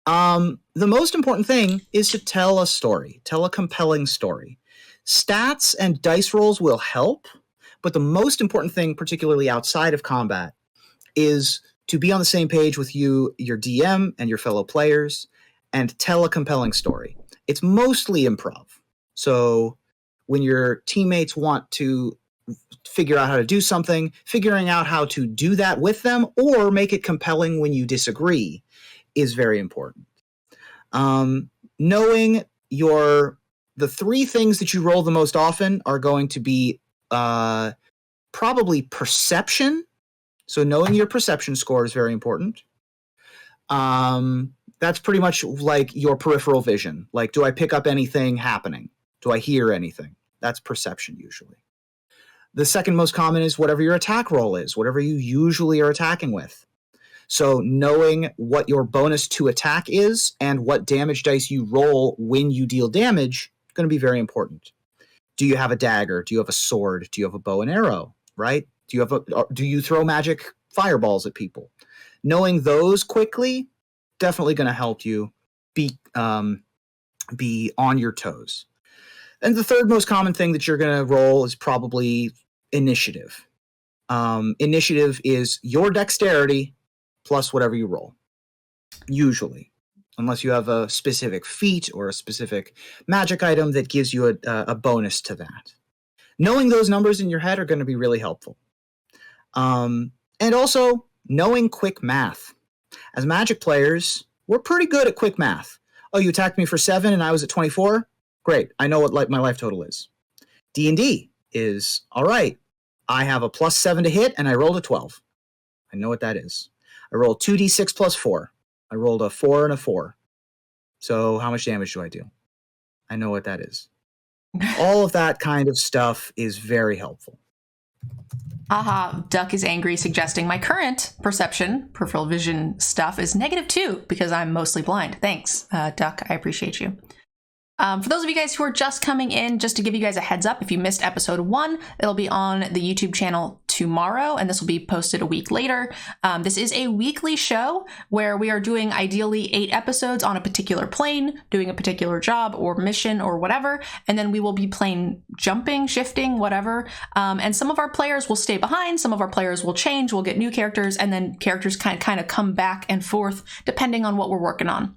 The most important thing is to tell a story, tell a compelling story. Stats and dice rolls will help, but the most important thing, particularly outside of combat, is to be on the same page with you, your DM, and your fellow players, and tell a compelling story. It's mostly improv. So when your teammates want to figure out how to do something, figuring out how to do that with them or make it compelling when you disagree is very important. Knowing the 3 things that you roll the most often are going to be probably perception. So knowing your perception score is very important. That's pretty much like your peripheral vision. Like, do I pick up anything happening? Do I hear anything? That's perception usually. The second most common is whatever your attack roll is, whatever you usually are attacking with. So knowing what your bonus to attack is and what damage dice you roll when you deal damage is going to be very important. Do you have a dagger? Do you have a sword? Do you have a bow and arrow? Right? Do you throw magic fireballs at people? Knowing those quickly, definitely going to help you be on your toes. And the third most common thing that you're going to roll is probably initiative. Initiative is your dexterity plus whatever you roll, usually, unless you have a specific feat or a specific magic item that gives you a bonus to that. Knowing those numbers in your head are going to be really helpful. And also, knowing quick math. As Magic players, we're pretty good at quick math. Oh, you attacked me for 7 and I was at 24? Great, I know what my life total is. D&D is, all right, I have a +7 to hit and I rolled a 12. I know what that is. I rolled 2d6 plus 4. I rolled a 4 and a 4. So how much damage do I do? I know what that is. All of that kind of stuff is very helpful. Aha, Duck is angry, suggesting my current peripheral vision stuff is -2 because I'm mostly blind. Thanks, Duck. I appreciate you. For those of you guys who are just coming in, just to give you guys a heads up, if you missed episode 1, it'll be on the YouTube channel tomorrow, and this will be posted a week later. This is a weekly show where we are doing ideally 8 episodes on a particular plane, doing a particular job or mission or whatever, and then we will be plane jumping, shifting, whatever. And some of our players will stay behind, some of our players will change, we'll get new characters, and then characters kind of come back and forth depending on what we're working on.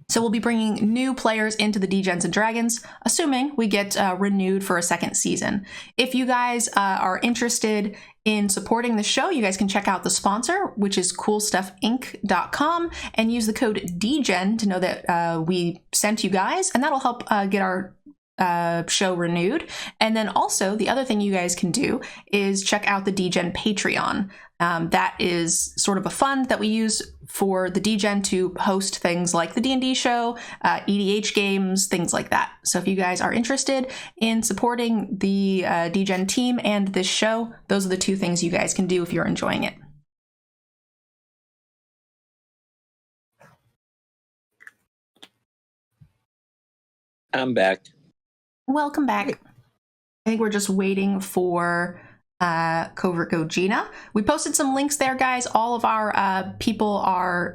So we'll be bringing new players into the Degens and Dragons, assuming we get renewed for a second season. If you guys are interested in supporting the show, you guys can check out the sponsor, which is coolstuffinc.com, and use the code DGEN to know that we sent you guys, and that'll help get our show renewed. And then also, the other thing you guys can do is check out the Degen Patreon. That is sort of a fund that we use for the Degen to host things like the D&D show, EDH games, things like that. So if you guys are interested in supporting the Degen team and this show, those are the 2 things you guys can do if you're enjoying it. I'm back. Welcome back. I think we're just waiting for Covertgogina. We posted some links there, guys. All of our people are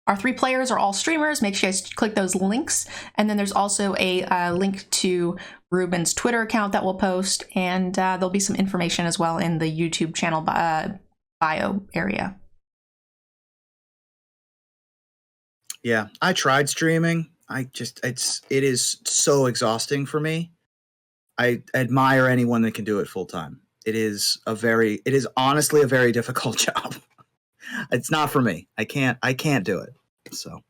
our 3 players are all streamers. Make sure you guys click those links. And then there's also a link to Ruben's Twitter account that we'll post, and there'll be some information as well in the YouTube channel bio area. Yeah, I tried streaming. It is so exhausting for me. I admire anyone that can do it full time. It is honestly a very difficult job. It's not for me. I can't do it. So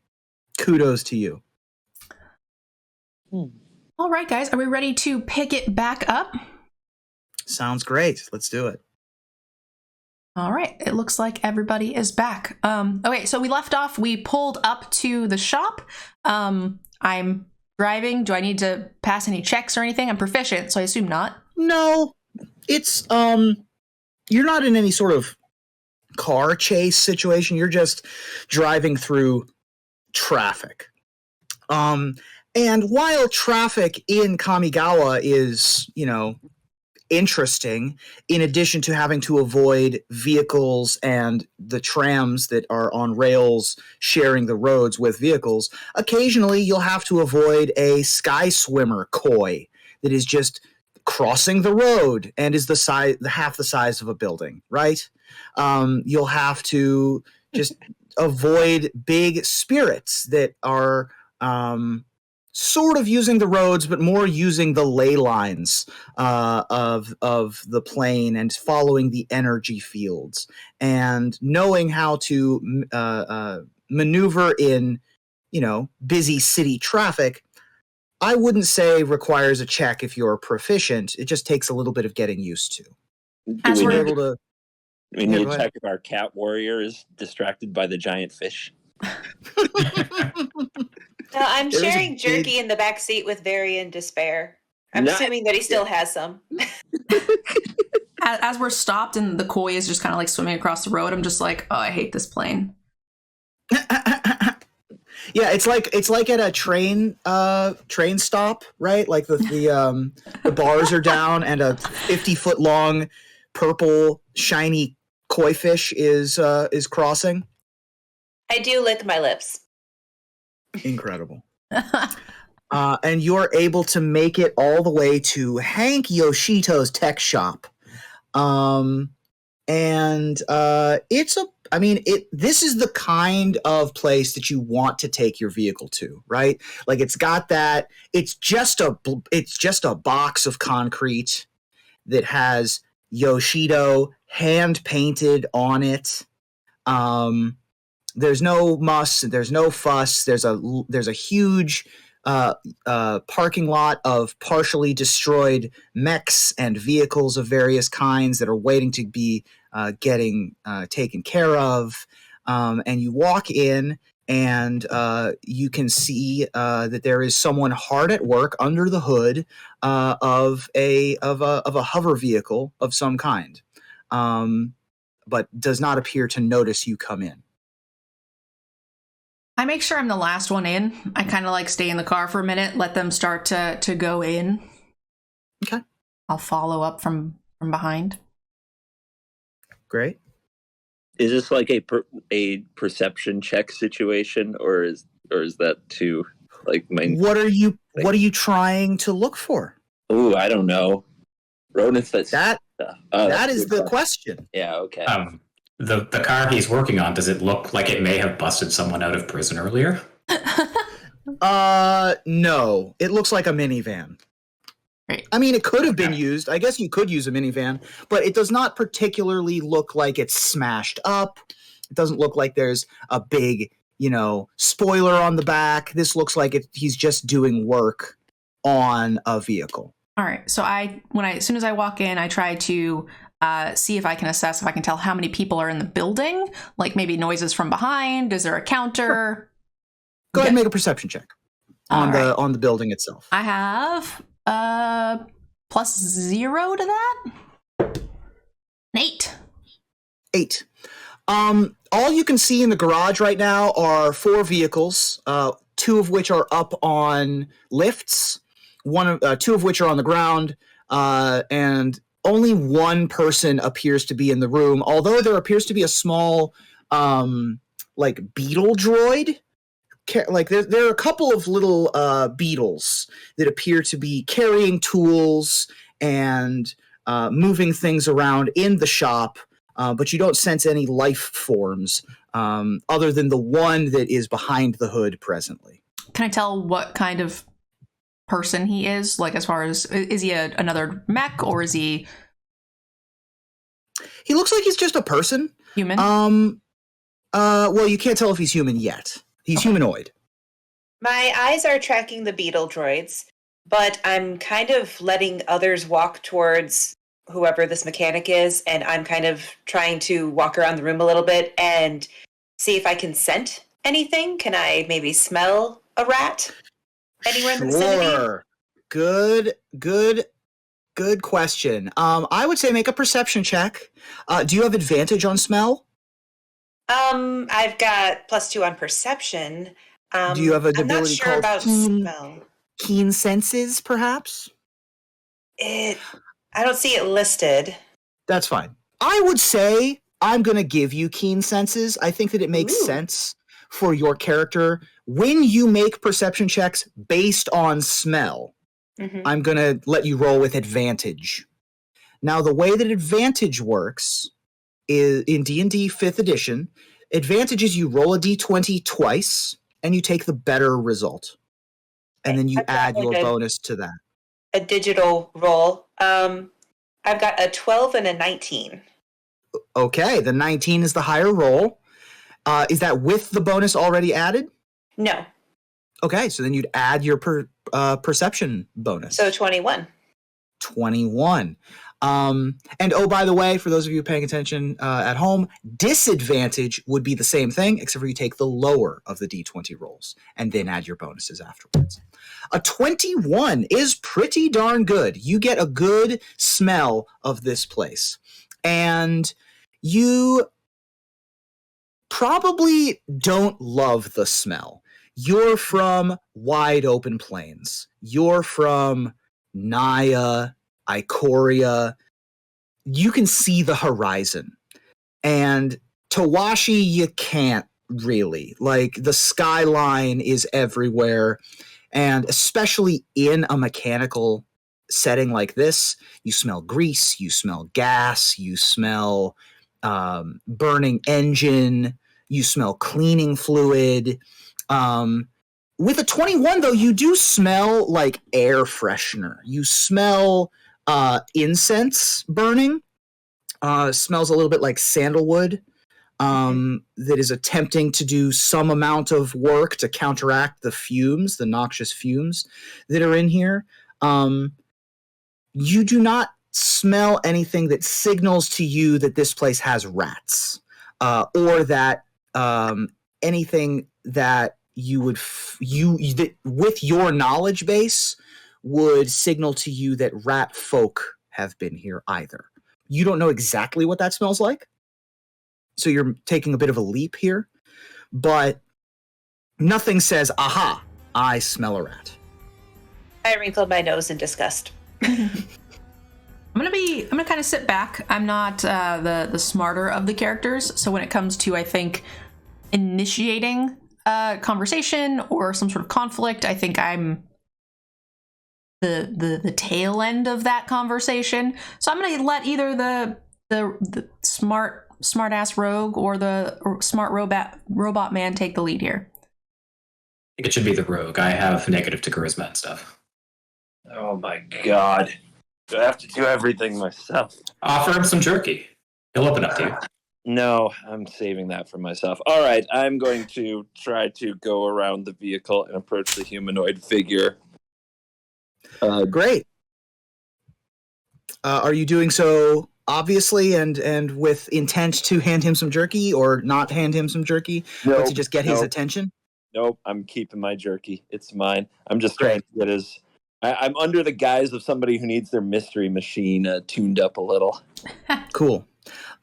kudos to you. All right, guys, are we ready to pick it back up? Sounds great. Let's do it. All right, it looks like everybody is back. Okay, so we left off, we pulled up to the shop. I'm driving. Do I need to pass any checks or anything? I'm proficient, so I assume not. No, it's, you're not in any sort of car chase situation. You're just driving through traffic. And while traffic in Kamigawa is, interesting, in addition to having to avoid vehicles and the trams that are on rails sharing the roads with vehicles, occasionally you'll have to avoid a sky swimmer koi that is just crossing the road and is half the size of a building, right? You'll have to just avoid big spirits that are sort of using the roads, but more using the ley lines of the plane and following the energy fields and knowing how to maneuver in, busy city traffic. I wouldn't say requires a check if you're proficient. It just takes a little bit of getting used to. As we're able to. We need to check if our cat warrior is distracted by the giant fish. No, I'm There is a sharing jerky in the back seat with Varian Despair. I'm Nice. assuming that he still has some. as we're stopped and the koi is just kind of like swimming across the road, I'm just like, oh, I hate this plane. Yeah, it's like at a train stop, right? Like the bars are down and a 50-foot long purple shiny koi fish is crossing. I do lick my lips. Incredible. And you're able to make it all the way to Hank Yoshito's tech shop. This is the kind of place that you want to take your vehicle to, right? Like it's just a box of concrete that has Yoshido hand painted on it. There's no muss, there's no fuss. There's a huge parking lot of partially destroyed mechs and vehicles of various kinds that are waiting to be getting taken care of. And you walk in, and you can see that there is someone hard at work under the hood of a hover vehicle of some kind, but does not appear to notice you come in. I make sure I'm the last one in. I kind of like stay in the car for a minute, let them start to go in. Okay. I'll follow up from behind. Great. Is this like a perception check situation, or is that too like my? What are you trying to look for? Oh, I don't know. Rodents That is the question. Yeah. Okay. The car he's working on, does it look like it may have busted someone out of prison earlier? No. It looks like a minivan. Right. I mean, it could have been used. I guess you could use a minivan, but it does not particularly look like it's smashed up. It doesn't look like there's a big, spoiler on the back. This looks like he's just doing work on a vehicle. All right. So as soon as I walk in, I try to see if I can assess, if I can tell how many people are in the building, like maybe noises from behind. Is there a counter? Sure. Go ahead and make a perception check on the building itself. I have +0 to that. An 8. 8. All you can see in the garage right now are 4 vehicles, 2 of which are up on lifts. two of which are on the ground, and only one person appears to be in the room. Although there appears to be a small, like beetle droid. Like there are a couple of little beetles that appear to be carrying tools and moving things around in the shop, but you don't sense any life forms other than the one that is behind the hood presently. Can I tell what kind of person he is? Like, as far as, is he another mech, or is he... He looks like he's just a person. Human? Well, you can't tell if he's human yet. He's humanoid. My eyes are tracking the beetle droids, but I'm kind of letting others walk towards whoever this mechanic is, and I'm kind of trying to walk around the room a little bit and see if I can scent anything. Can I maybe smell a rat anywhere in the vicinity? Good question. I would say make a perception check. Do you have advantage on smell? I've got +2 on perception. Do you have an I'm not ability sure called about smell. keen senses, perhaps? I don't see it listed. That's fine. I would say I'm going to give you keen senses. I think that it makes sense for your character. When you make perception checks based on smell, I'm going to let you roll with advantage. Now, the way that advantage works is in D&D 5th edition, advantage is you roll a d20 twice, and you take the better result. And then you add your bonus to that. A digital roll. I've got a 12 and a 19. Okay, the 19 is the higher roll. Is that with the bonus already added? No. Okay, so then you'd add your perception bonus. So 21. 21. And oh, by the way, for those of you paying attention at home, disadvantage would be the same thing, except for you take the lower of the d20 rolls and then add your bonuses afterwards. A 21 is pretty darn good. You get a good smell of this place. And you probably don't love the smell. You're from wide open plains. You're from Naya, Ikoria. You can see the horizon. And Tawashi, you can't really. Like, the skyline is everywhere. And especially in a mechanical setting like this, you smell grease, you smell gas, you smell burning engine, you smell cleaning fluid. With a 21, though, you do smell like air freshener. You smell incense burning. Smells a little bit like sandalwood that is attempting to do some amount of work to counteract the fumes, the noxious fumes that are in here. You do not smell anything that signals to you that this place has rats, or that anything that you would that with your knowledge base would signal to you that rat folk have been here either. You don't know exactly what that smells like, so you're taking a bit of a leap here, but nothing says, aha, I smell a rat. I wrinkled my nose in disgust. I'm gonna kind of sit back. I'm not the smarter of the characters, so when it comes to, I think, initiating a conversation or some sort of conflict, I think I'm the tail end of that conversation. So I'm gonna let either the smart ass rogue or the smart robot man take the lead here. I think it should be the rogue. I have negative to charisma and stuff. Oh my god. Do I have to do everything myself? Offer him some jerky. He'll open up to you. No, I'm saving that for myself. All right, I'm going to try to go around the vehicle and approach the humanoid figure. Great. Are you doing so obviously and with intent to hand him some jerky, or not hand him some jerky, but to just get his attention? Nope, I'm keeping my jerky. It's mine. I'm just trying to get his... I'm under the guise of somebody who needs their mystery machine tuned up a little. Cool.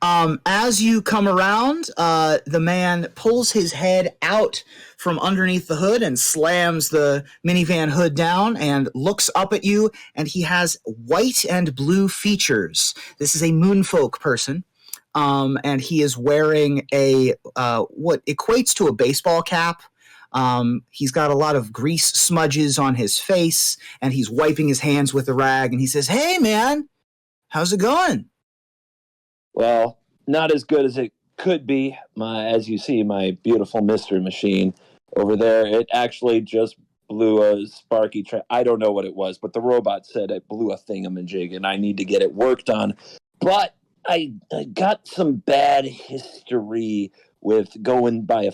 As you come around, the man pulls his head out from underneath the hood and slams the minivan hood down and looks up at you, and he has white and blue features. This is a moonfolk person, and he is wearing a what equates to a baseball cap. He's got a lot of grease smudges on his face, and he's wiping his hands with a rag, and he says, "Hey, man, how's it going?" Well, not as good as it could be. As you see, my beautiful mystery machine over there, it actually just blew a sparky I don't know what it was, but the robot said it blew a thingamajig, and I need to get it worked on. But I got some bad history with going by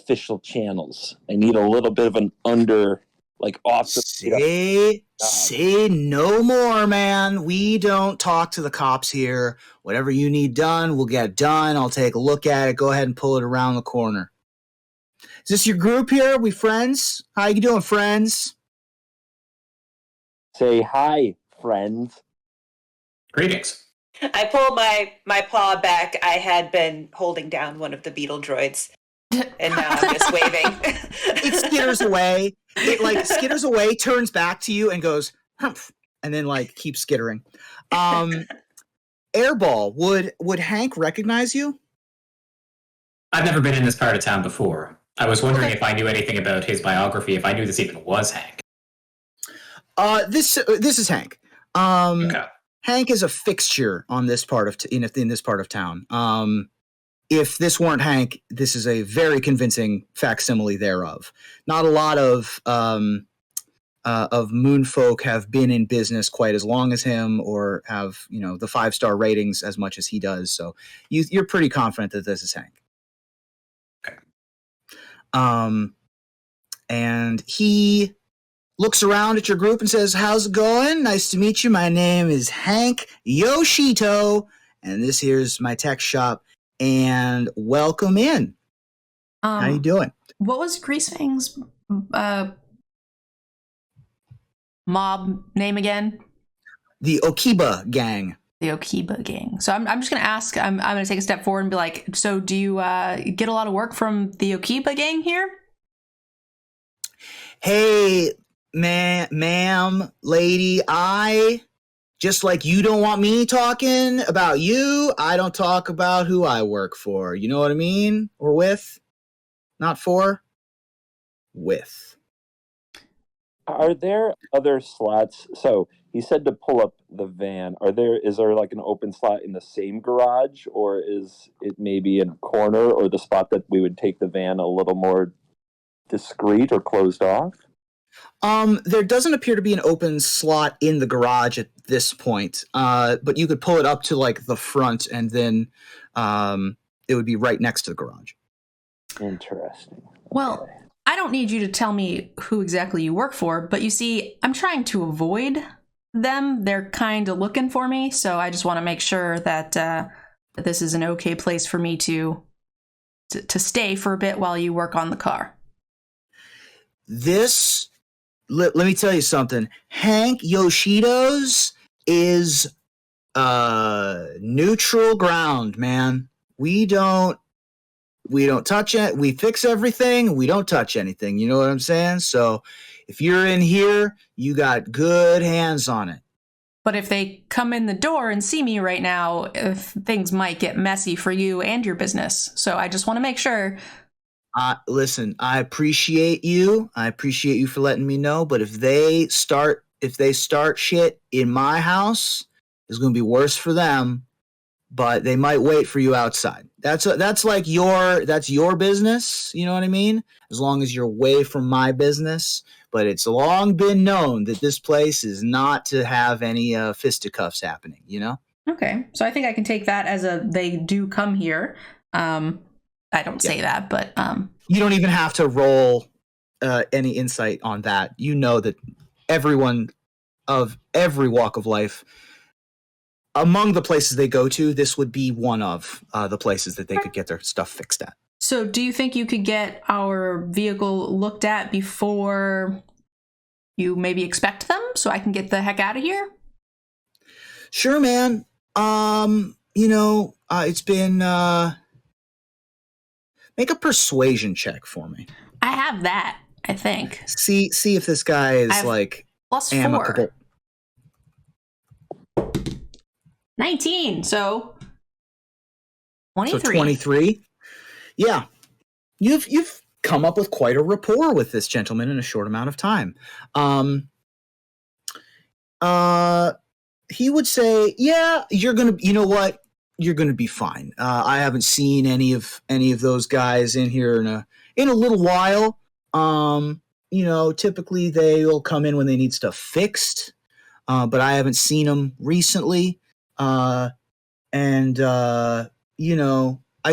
say no more, man. We don't talk to the cops here. Whatever you need done, we'll get it done. I'll take a look at it. Go ahead and pull it around the corner. Is this your group here? We friends? How you doing, friends? Say hi, friends. Greetings. I pull my paw back. I had been holding down one of the beetle droids, and now I'm just waving. It skitters away. It skitters away, turns back to you, and goes, humph, and then keeps skittering. Airball, would Hank recognize you? I've never been in this part of town before. I was wondering if I knew anything about his biography, if I knew this even was Hank. This is Hank. Okay. Hank is a fixture on this part of in this part of town. If this weren't Hank, this is a very convincing facsimile thereof. Not a lot of moonfolk have been in business quite as long as him, or have the 5-star ratings as much as he does. So you're pretty confident that this is Hank. Okay. And he looks around at your group and says, "How's it going? Nice to meet you. My name is Hank Yoshito, and this here's my tech shop. And welcome in. How you doing?" What was Greasefang's mob name again? The Okiba Gang. The Okiba Gang. So I'm just going to ask, I'm going to take a step forward and be like, so do you get a lot of work from the Okiba Gang here? Hey, ma'am, lady, just like you don't want me talking about you, I don't talk about who I work for. You know what I mean? Or with. Not for. With. Are there other slots? So he said to pull up the van. Is there an open slot in the same garage, or is it maybe in a corner, or the spot that we would take the van a little more discreet or closed off? There doesn't appear to be an open slot in the garage at this point, but you could pull it up to the front, and then it would be right next to the garage. Interesting. Well, Okay. I don't need you to tell me who exactly you work for, but you see, I'm trying to avoid them. They're kind of looking for me, so I just want to make sure that that this is an okay place for me to stay for a bit while you work on the car. Let me tell you something. Hank Yoshito's is neutral ground, man. We don't touch it. We fix everything. We don't touch anything. You know what I'm saying? So if you're in here, you got good hands on it. But if they come in the door and see me right now, things might get messy for you and your business. So I just want to make sure. Listen, I appreciate you. I appreciate you for letting me know. But if they start shit in my house, it's going to be worse for them. But they might wait for you outside. That's your business. You know what I mean? As long as you're away from my business. But it's long been known that this place is not to have any fisticuffs happening. You know? Okay, so I think I can take that as they do come here. I don't say that, but you don't even have to roll any insight on that. You know that everyone of every walk of life, among the places they go to, this would be one of the places that they could get their stuff fixed at. So do you think you could get our vehicle looked at before you maybe expect them, so I can get the heck out of here? Sure, man. it's been make a persuasion check for me. I have that, I think. See if this guy is like +4. amicable. 19, so 23. So 23. Yeah. You've come up with quite a rapport with this gentleman in a short amount of time. He would say, "Yeah, you're gonna. You know what? You're gonna be fine. I haven't seen any of those guys in here in a little while. Typically they'll come in when they need stuff fixed, but I haven't seen them recently. I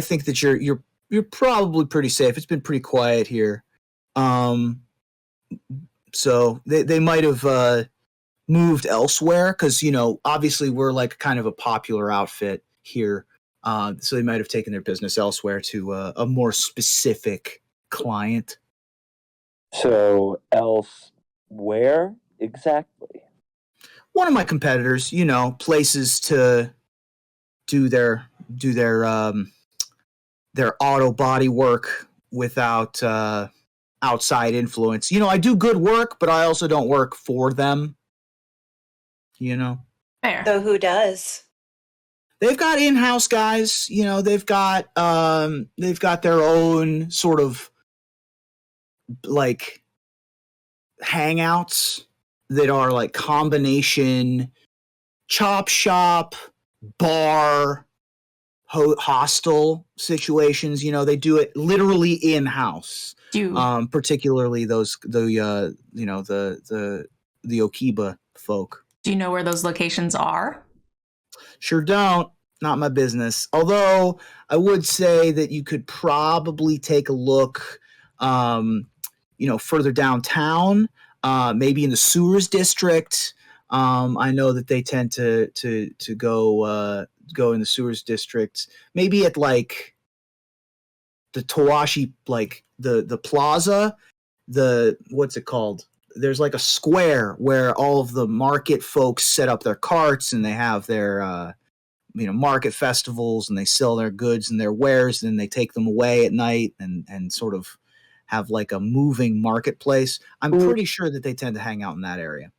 think that you're probably pretty safe. It's been pretty quiet here. So they might have moved elsewhere because, obviously we're like kind of a popular outfit here. So they might have taken their business elsewhere to a more specific client." So elsewhere exactly? One of my competitors, places to do their auto body work without outside influence. I do good work, but I also don't work for them. Fair. So who does? They've got in-house guys. They've got their own sort of like hangouts that are like combination chop shop, bar, hostel situations. They do it literally in-house. Particularly the Okiba folk. Do you know where those locations are? Sure don't. Not my business. Although I would say that you could probably take a look, further downtown, maybe in the sewers district. I know that they tend to go in the sewers district. Maybe at like the Tawashi, like the plaza, what's it called? There's like a square where all of the market folks set up their carts and they have their market festivals and they sell their goods and their wares, and then they take them away at night and sort of have like a moving marketplace. I'm pretty sure that they tend to hang out in that area.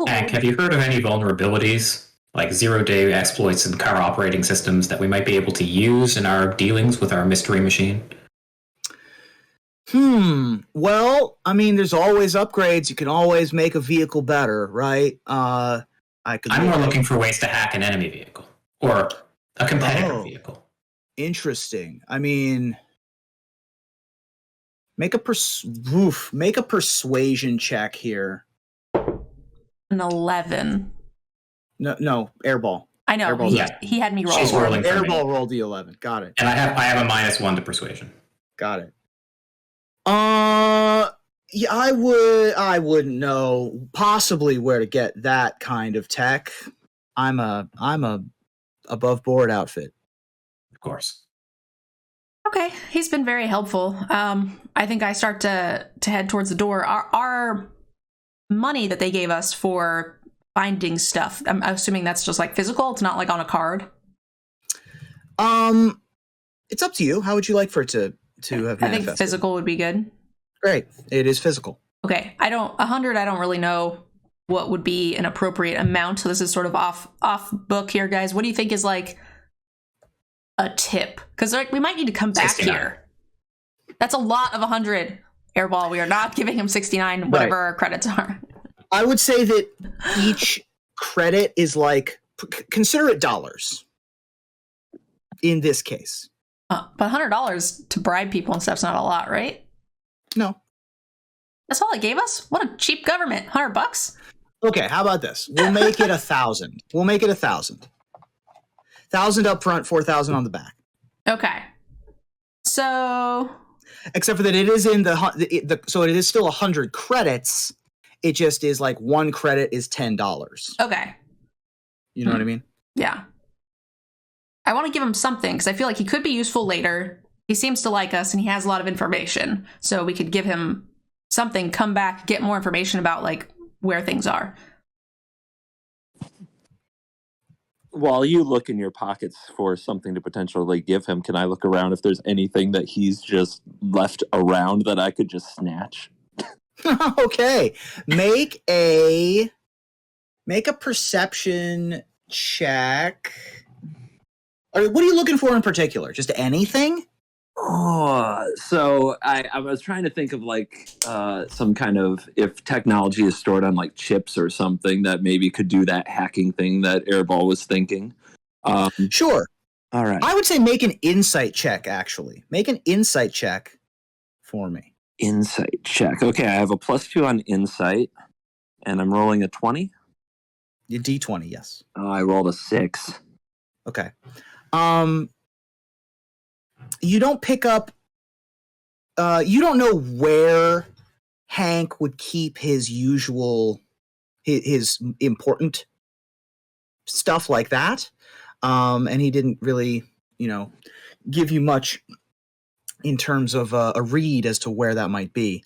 Hank, have you heard of any vulnerabilities, like zero-day exploits in car operating systems that we might be able to use in our dealings with our mystery machine? Well, I mean, there's always upgrades. You can always make a vehicle better, right? I'm more looking for ways to hack an enemy vehicle or a competitor vehicle. Interesting. I mean, make a persuasion check here. An 11. No, airball. I know. He had me roll. She's rolling for airball me. Rolled the 11. Got it. And I have a -1 to persuasion. Got it. Yeah, I wouldn't know possibly where to get that kind of tech. I'm a above board outfit. Of course. Okay, he's been very helpful. I think I start to head towards the door. Our money that they gave us for finding stuff, I'm assuming that's just like physical. It's not like on a card. It's up to you. How would you like for it to have manifested? I think physical would be good. Great. It is physical. Okay. 100, I don't really know what would be an appropriate amount. So this is sort of off book here, guys. What do you think is like a tip? Because we might need to come back 69. here. That's a lot of 100. Airball, we are not giving him 69, whatever our credits are. I would say that each credit is like, consider it dollars in this case. But $100 to bribe people and stuff's not a lot, right? No. That's all it gave us? What a cheap government. $100? Okay, how about this? We'll make it 1,000. We'll make it 1,000. 1,000 up front, 4,000 on the back. Okay. So... Except for that it is in so it is still 100 credits. It just is like one credit is $10. Okay. You know what I mean? Yeah. I want to give him something because I feel like he could be useful later. He seems to like us and he has a lot of information. So we could give him something, come back, get more information about like where things are. while you look in your pockets for something to potentially give him, can I look around if there's anything that he's just left around that I could just snatch? Okay. Make a perception check. What are you looking for in particular? Just anything? Oh, so I was trying to think of like some kind of, if technology is stored on like chips or something that maybe could do that hacking thing that Airball was thinking. Sure. All right. I would say make an insight check, actually. Make an insight check for me. Insight check. Okay, I have a +2 on insight, and I'm rolling a 20. Your D20, yes. Oh, I rolled a 6. Okay. You don't pick up. You don't know where Hank would keep his usual, his important stuff like that, and he didn't really, give you much in terms of a read as to where that might be.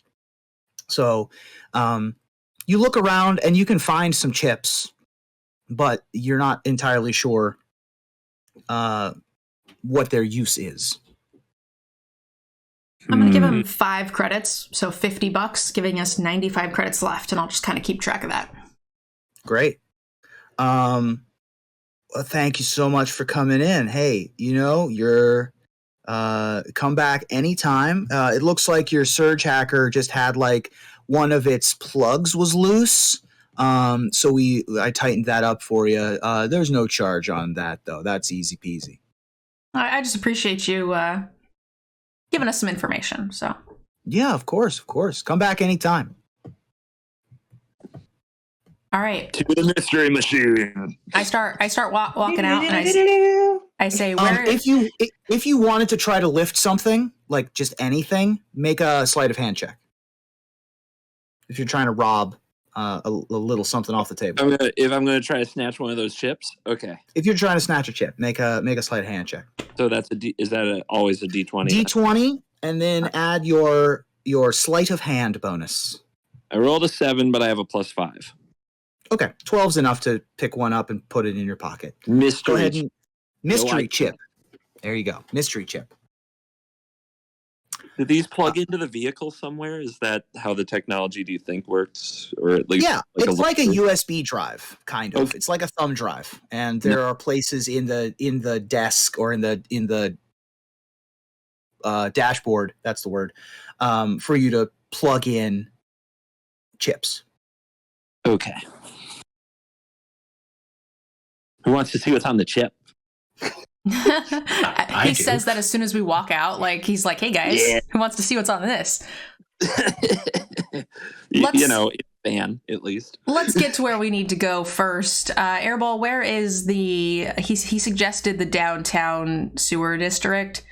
So, you look around and you can find some chips, but you're not entirely sure what their use is. I'm going to give him 5 credits, so $50, giving us 95 credits left, and I'll just kind of keep track of that. Great. Well, thank you so much for coming in. Hey, you're come back anytime. It looks like your Surge Hacker just had like one of its plugs was loose. So I tightened that up for you. There's no charge on that though. That's easy peasy. I just appreciate you giving us some information. So yeah, of course. Come back anytime. all right. To the mystery machine. I start walking out, and I say, "Where?" If you wanted to try to lift something, like just anything, make a sleight of hand check. If you're trying to rob a little something off the table. If I'm gonna try to snatch one of those chips, okay. If you're trying to snatch a chip, make a sleight of hand check. So that's is that always a D20? D20, and then add your sleight of hand bonus. I rolled a 7, but I have a +5. Okay, 12's enough to pick one up and put it in your pocket. Mystery. Go ahead and mystery chip. There you go, mystery chip. Do these plug into the vehicle somewhere? Is that how the technology, do you think, works? Or at least it's like a USB drive, kind of. Okay. It's like a thumb drive, and there are places in the desk or in the dashboard. That's the word, for you to plug in chips. Okay. Who wants to see what's on the chip? He says that as soon as we walk out, like he's like, "Hey guys, who wants to see what's on this?" Fan at least. Let's get to where we need to go first. Airball, where is he suggested the downtown sewer district.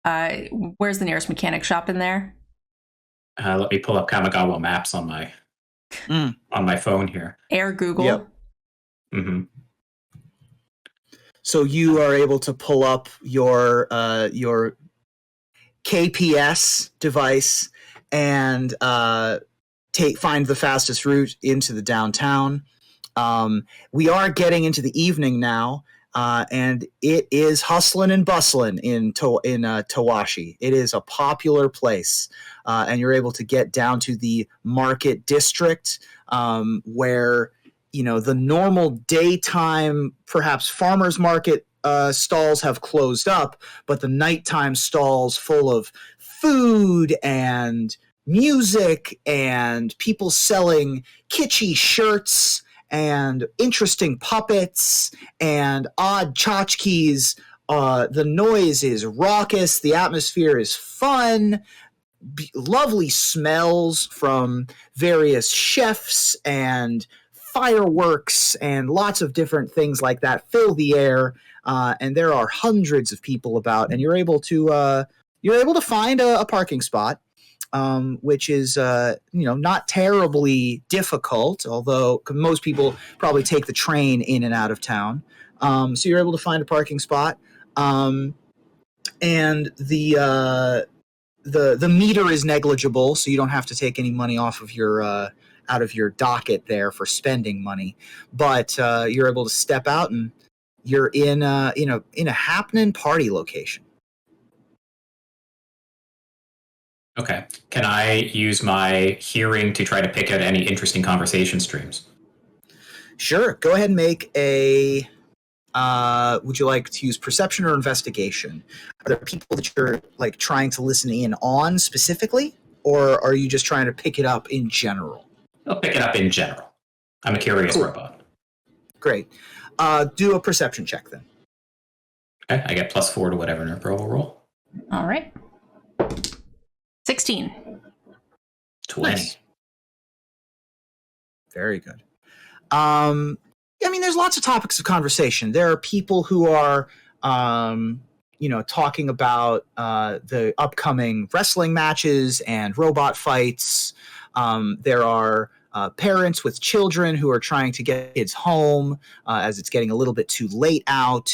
Where's the nearest mechanic shop in there? Let me pull up Kamigawa maps on my phone here. Air Google. Yep. Mm-hmm. So you are able to pull up your KPS device and find the fastest route into the downtown. We are getting into the evening now, and it is hustling and bustling in Tawashi. It is a popular place, and you're able to get down to the market district where the normal daytime, perhaps farmers market stalls have closed up, but the nighttime stalls full of food and music and people selling kitschy shirts and interesting puppets and odd tchotchkes. The noise is raucous. The atmosphere is fun. Lovely smells from various chefs and fireworks and lots of different things like that fill the air, and there are hundreds of people about, and you're able to find a parking spot, which is not terribly difficult, although most people probably take the train in and out of town. So you're able to find a parking spot, and the meter is negligible, so you don't have to take any money off of your out of your docket there for spending money, but you're able to step out and You're in a happening party location. Okay. Can I use my hearing to try to pick out any interesting conversation streams? Sure. Go ahead and make a. Would you like to use perception or investigation? Are there people that you're like trying to listen in on specifically, or are you just trying to pick it up in general? I'll pick it up in general. I'm a curious robot. Great. Do a perception check then. Okay, I get +4 to whatever NerdGirl will roll. All right. 16. 20. Nice. Very good. I mean, there's lots of topics of conversation. There are people who are, talking about the upcoming wrestling matches and robot fights. There are parents with children who are trying to get kids home as it's getting a little bit too late out.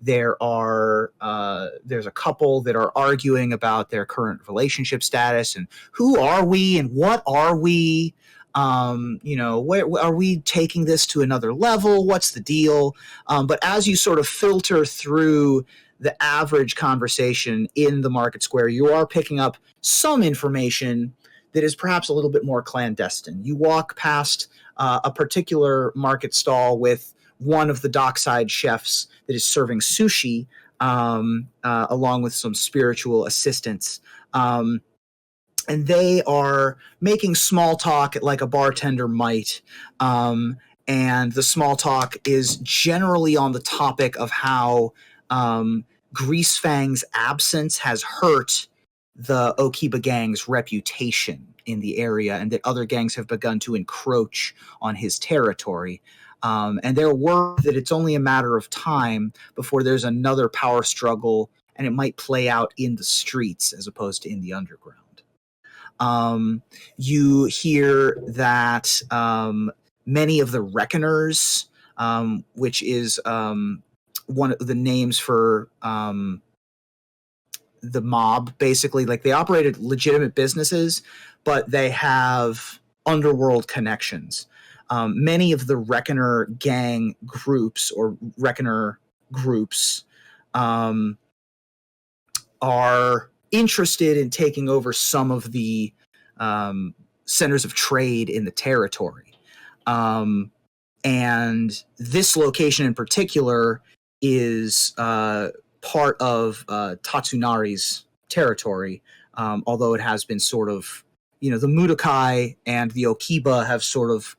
There's a couple that are arguing about their current relationship status and who are we and what are we? Where are we taking this to another level? What's the deal? But as you sort of filter through the average conversation in the market square, you are picking up some information that is perhaps a little bit more clandestine. You walk past a particular market stall with one of the dockside chefs that is serving sushi, along with some spiritual assistants. And they are making small talk like a bartender might. And the small talk is generally on the topic of how Greasefang's absence has hurt the Okiba gang's reputation in the area, and that other gangs have begun to encroach on his territory. And they're worried that it's only a matter of time before there's another power struggle, and it might play out in the streets as opposed to in the underground. You hear that many of the Reckoners, which is one of the names for the mob, basically, like they operated legitimate businesses, but they have underworld connections. Many of the Reckoner gang groups or Reckoner groups are interested in taking over some of the centers of trade in the territory. And this location in particular is part of Tatsunari's territory, although it has been sort of, the Mudokai and the Okiba have sort of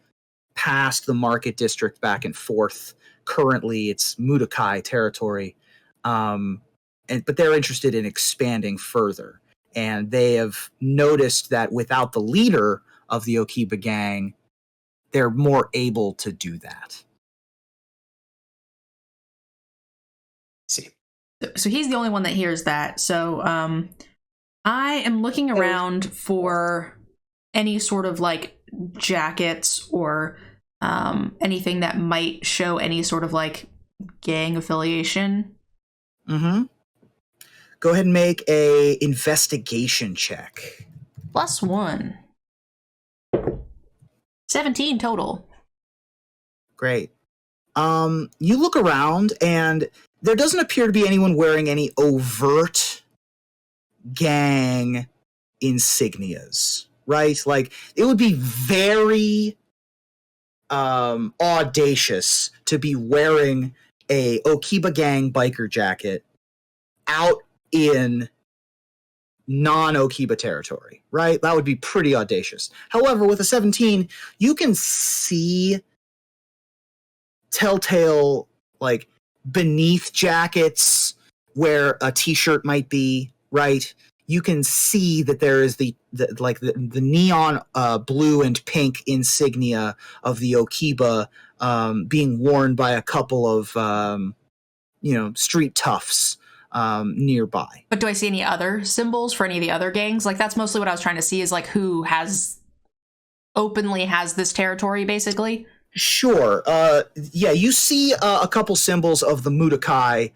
passed the market district back and forth. Currently, it's Mudokai territory. But they're interested in expanding further. And they have noticed that without the leader of the Okiba gang, they're more able to do that. See. So he's the only one that hears that. So I am looking around for any sort of like jackets or anything that might show any sort of like gang affiliation. Mm-hmm. Go ahead and make a investigation check. +1. 17 total. Great. You look around and there doesn't appear to be anyone wearing any overt gang insignias, right? Like, it would be very audacious to be wearing a Okiba gang biker jacket out in non-Okiba territory, right? That would be pretty audacious. However, with a 17, you can see telltale, like, beneath jackets where a t-shirt might be, right? You can see that there is the neon blue and pink insignia of the Okiba being worn by a couple of street toughs nearby. But do I see any other symbols for any of the other gangs? Like, that's mostly what I was trying to see, is like who openly has this territory, basically. Sure. You see a couple symbols of the Mudokai,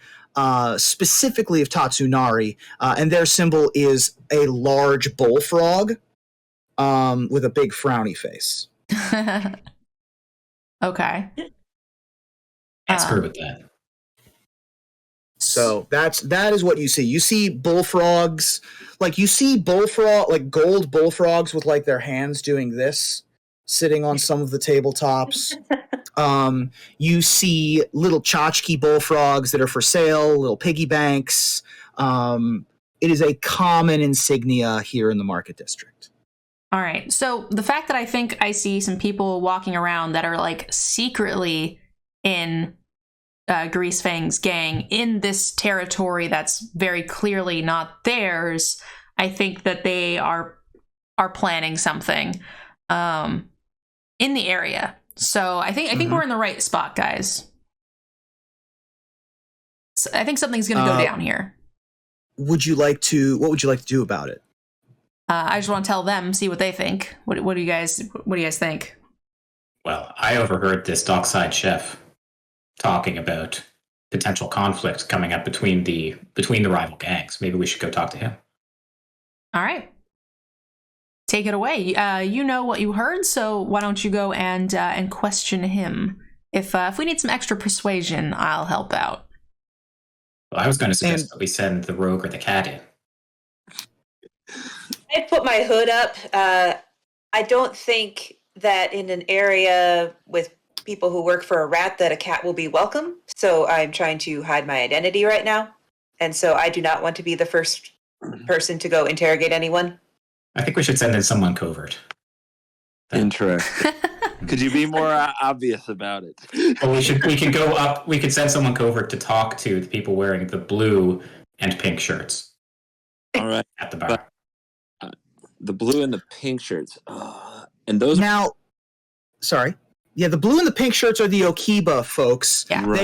specifically of Tatsunari, and their symbol is a large bullfrog with a big frowny face. Okay. Can't screw with that. So that is what you see. You see bullfrogs, like gold bullfrogs with like their hands doing this, sitting on some of the tabletops. You see little tchotchke bullfrogs that are for sale, little piggy banks. It is a common insignia here in the market district. All right. So the fact that I think I see some people walking around that are like secretly in Greasefang's gang in this territory that's very clearly not theirs, I think that they are planning something in the area. So I think we're in the right spot, guys. So I think something's going to go down here. What would you like to do about it? I just want to tell them, see what they think. What do you guys think? Well, I overheard this dockside chef talking about potential conflict coming up between the rival gangs. Maybe we should go talk to him. All right. Take it away. You know what you heard, so why don't you go and question him? If we need some extra persuasion, I'll help out. Well, I was going to suggest that we send the rogue or the cat in. I put my hood up. I don't think that in an area with people who work for a rat that a cat will be welcome. So I'm trying to hide my identity right now. And so I do not want to be the first person to go interrogate anyone. I think we should send in someone covert. Interesting. Could you be more obvious about it? Well, we can go up. We could send someone covert to talk to the people wearing the blue and pink shirts. All right. At the bar. The blue and the pink shirts. And those now, sorry. Yeah, the blue and the pink shirts are the Okiba folks. Yeah. Right.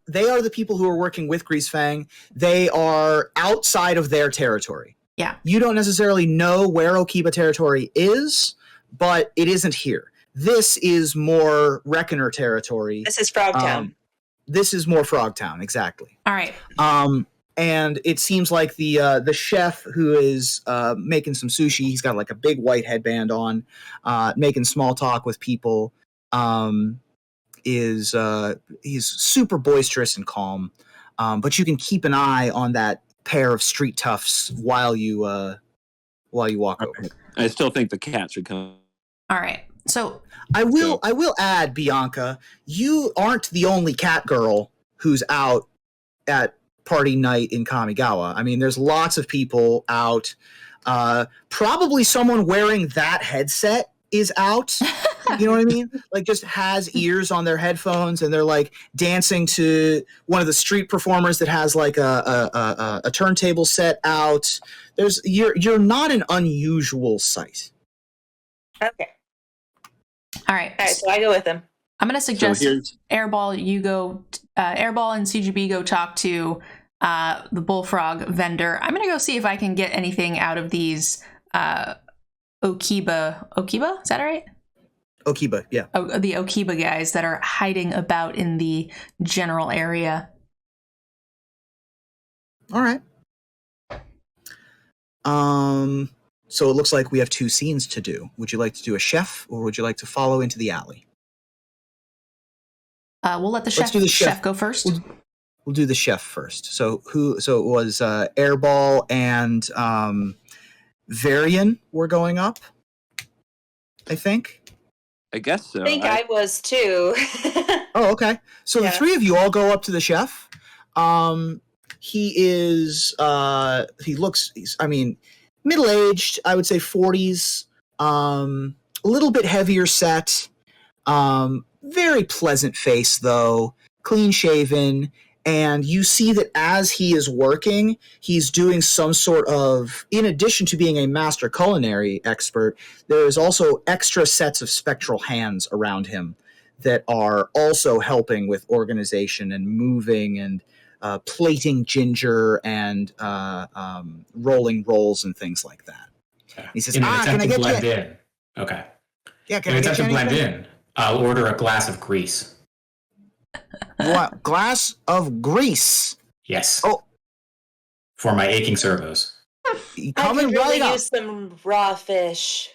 They are the people who are working with Greasefang. They are outside of their territory. Yeah. You don't necessarily know where Okiba territory is, but it isn't here. This is more Reckoner territory. This is Frogtown. This is more Frogtown, exactly. All right. And it seems like the chef who is making some sushi, he's got like a big white headband on, making small talk with people. He's super boisterous and calm, but you can keep an eye on that pair of street toughs while you walk over. I still think the cat should come. All right. So I will add, Bianca, you aren't the only cat girl who's out at party night in Kamigawa. I mean, there's lots of people out. Probably someone wearing that headset is out. You know what I mean? Like, just has ears on their headphones, and they're like dancing to one of the street performers that has like a turntable set out. You're not an unusual sight. Okay. all right. All right, so I go with him. I'm going to suggest So here's- Airball, you go, Airball and CGB go talk to the bullfrog vendor. I'm going to go see if I can get anything out of these Okiba. Is that right? Okiba, yeah. The Okiba guys that are hiding about in the general area. All right. So it looks like we have two scenes to do. Would you like to do a chef, or would you like to follow into the alley? We'll let the Let's do the chef go first. We'll do the chef first. So it was Airball and Varian were going up, I think. I guess so. I think I was too. Oh, okay. So Yeah. the three of you all go up to the chef. He's middle-aged, I would say 40s, a little bit heavier set, very pleasant face though, clean shaven, and you see that as he is working, he's doing some sort of, in addition to being a master culinary expert, there is also extra sets of spectral hands around him that are also helping with organization and moving and plating ginger and rolling rolls and things like that. Okay. He says, In an "Can I attempt to get blend you?" in. Okay. Yeah, In can an I attempt get to you blend anything? in, I'll order a glass of grease. What? Glass of grease. Yes. Oh. For my aching servos. I Coming could really right up. use some raw fish.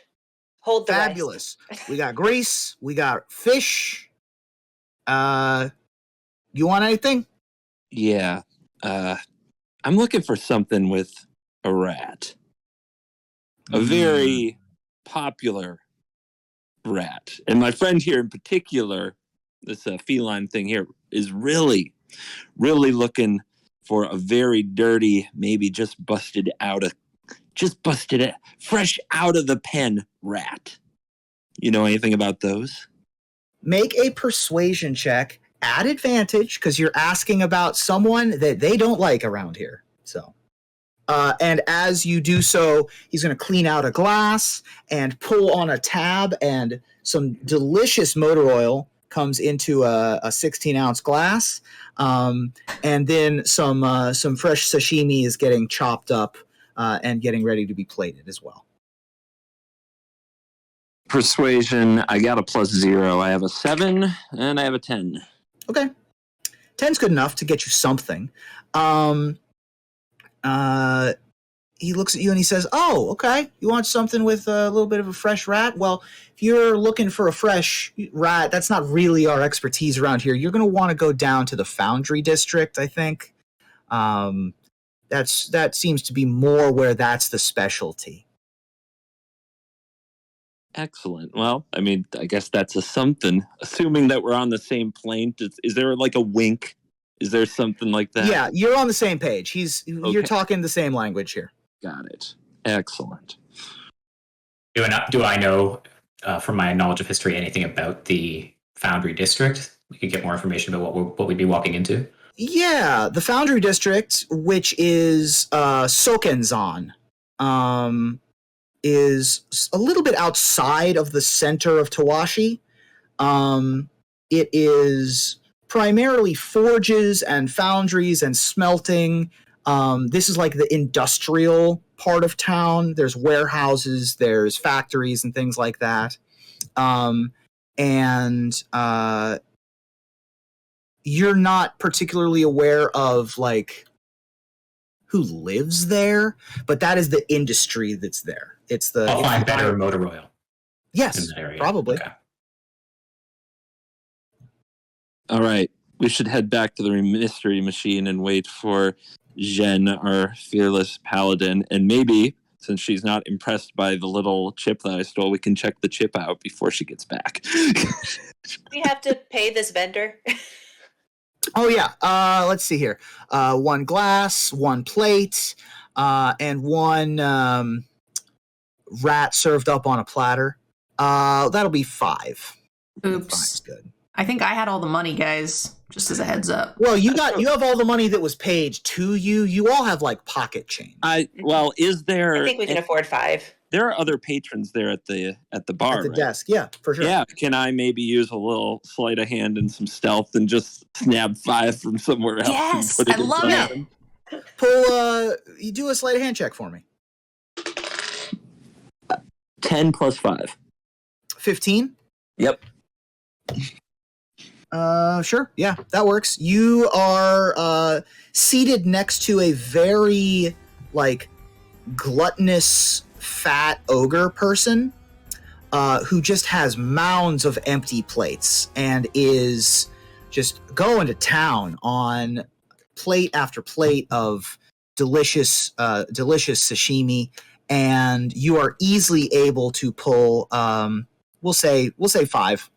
Hold the rice. Fabulous. We got grease. We got fish. You want anything? Yeah. I'm looking for something with a rat. A very popular rat. And my friend here in particular, this feline thing here, is really, really looking for a very dirty, maybe fresh out of the pen rat. You know anything about those? Make a persuasion check at advantage because you're asking about someone that they don't like around here. So, and as you do so, he's going to clean out a glass and pull on a tab, and some delicious motor oil comes into a 16-ounce glass, and then some fresh sashimi is getting chopped up and getting ready to be plated as well. Persuasion, I got a +0. I have a 7 and I have a 10. Okay. 10's good enough to get you something. He looks at you and he says, "Oh, okay. You want something with a little bit of a fresh rat? Well, if you're looking for a fresh rat, that's not really our expertise around here. You're going to want to go down to the Foundry District, I think. That seems to be more where that's the specialty." Excellent. Well, I mean, I guess that's a something. Assuming that we're on the same plane, is there like a wink? Is there something like that? Yeah, you're on the same page. You're talking the same language here. Got it. Excellent. Do I know, from my knowledge of history, anything about the Foundry District? We could get more information about what we'd be walking into. Yeah, the Foundry District, which is Sokenzan, is a little bit outside of the center of Tawashi. It is primarily forges and foundries and smelting. This is like the industrial part of town. There's warehouses, there's factories and things like that. You're not particularly aware of like who lives there, but that is the industry that's there. I'll find better motor oil. Yes, in that area. probably. Okay. All right. We should head back to the mystery machine and wait for Jen, our fearless paladin. And maybe, since she's not impressed by the little chip that I stole, we can check the chip out before she gets back. We have to pay this vendor. Oh, yeah. Let's see here. 1 glass, 1 plate, and 1 rat served up on a platter. That'll be 5. Oops. 5's good. I think I had all the money, guys, just as a heads up. Well, you have all the money that was paid to you. You all have like pocket change. Is there? I think we can afford 5. There are other patrons there at the bar, At the right? desk, yeah, for sure. Yeah, can I maybe use a little sleight of hand and some stealth and just snap 5 from somewhere else? Yes, and put I in love front it. of them? You do a sleight of hand check for me. 10 plus 5. 15? Yep. Sure. Yeah, that works. You are seated next to a very like gluttonous fat ogre person who just has mounds of empty plates and is just going to town on plate after plate of delicious sashimi, and you are easily able to pull we'll say 5.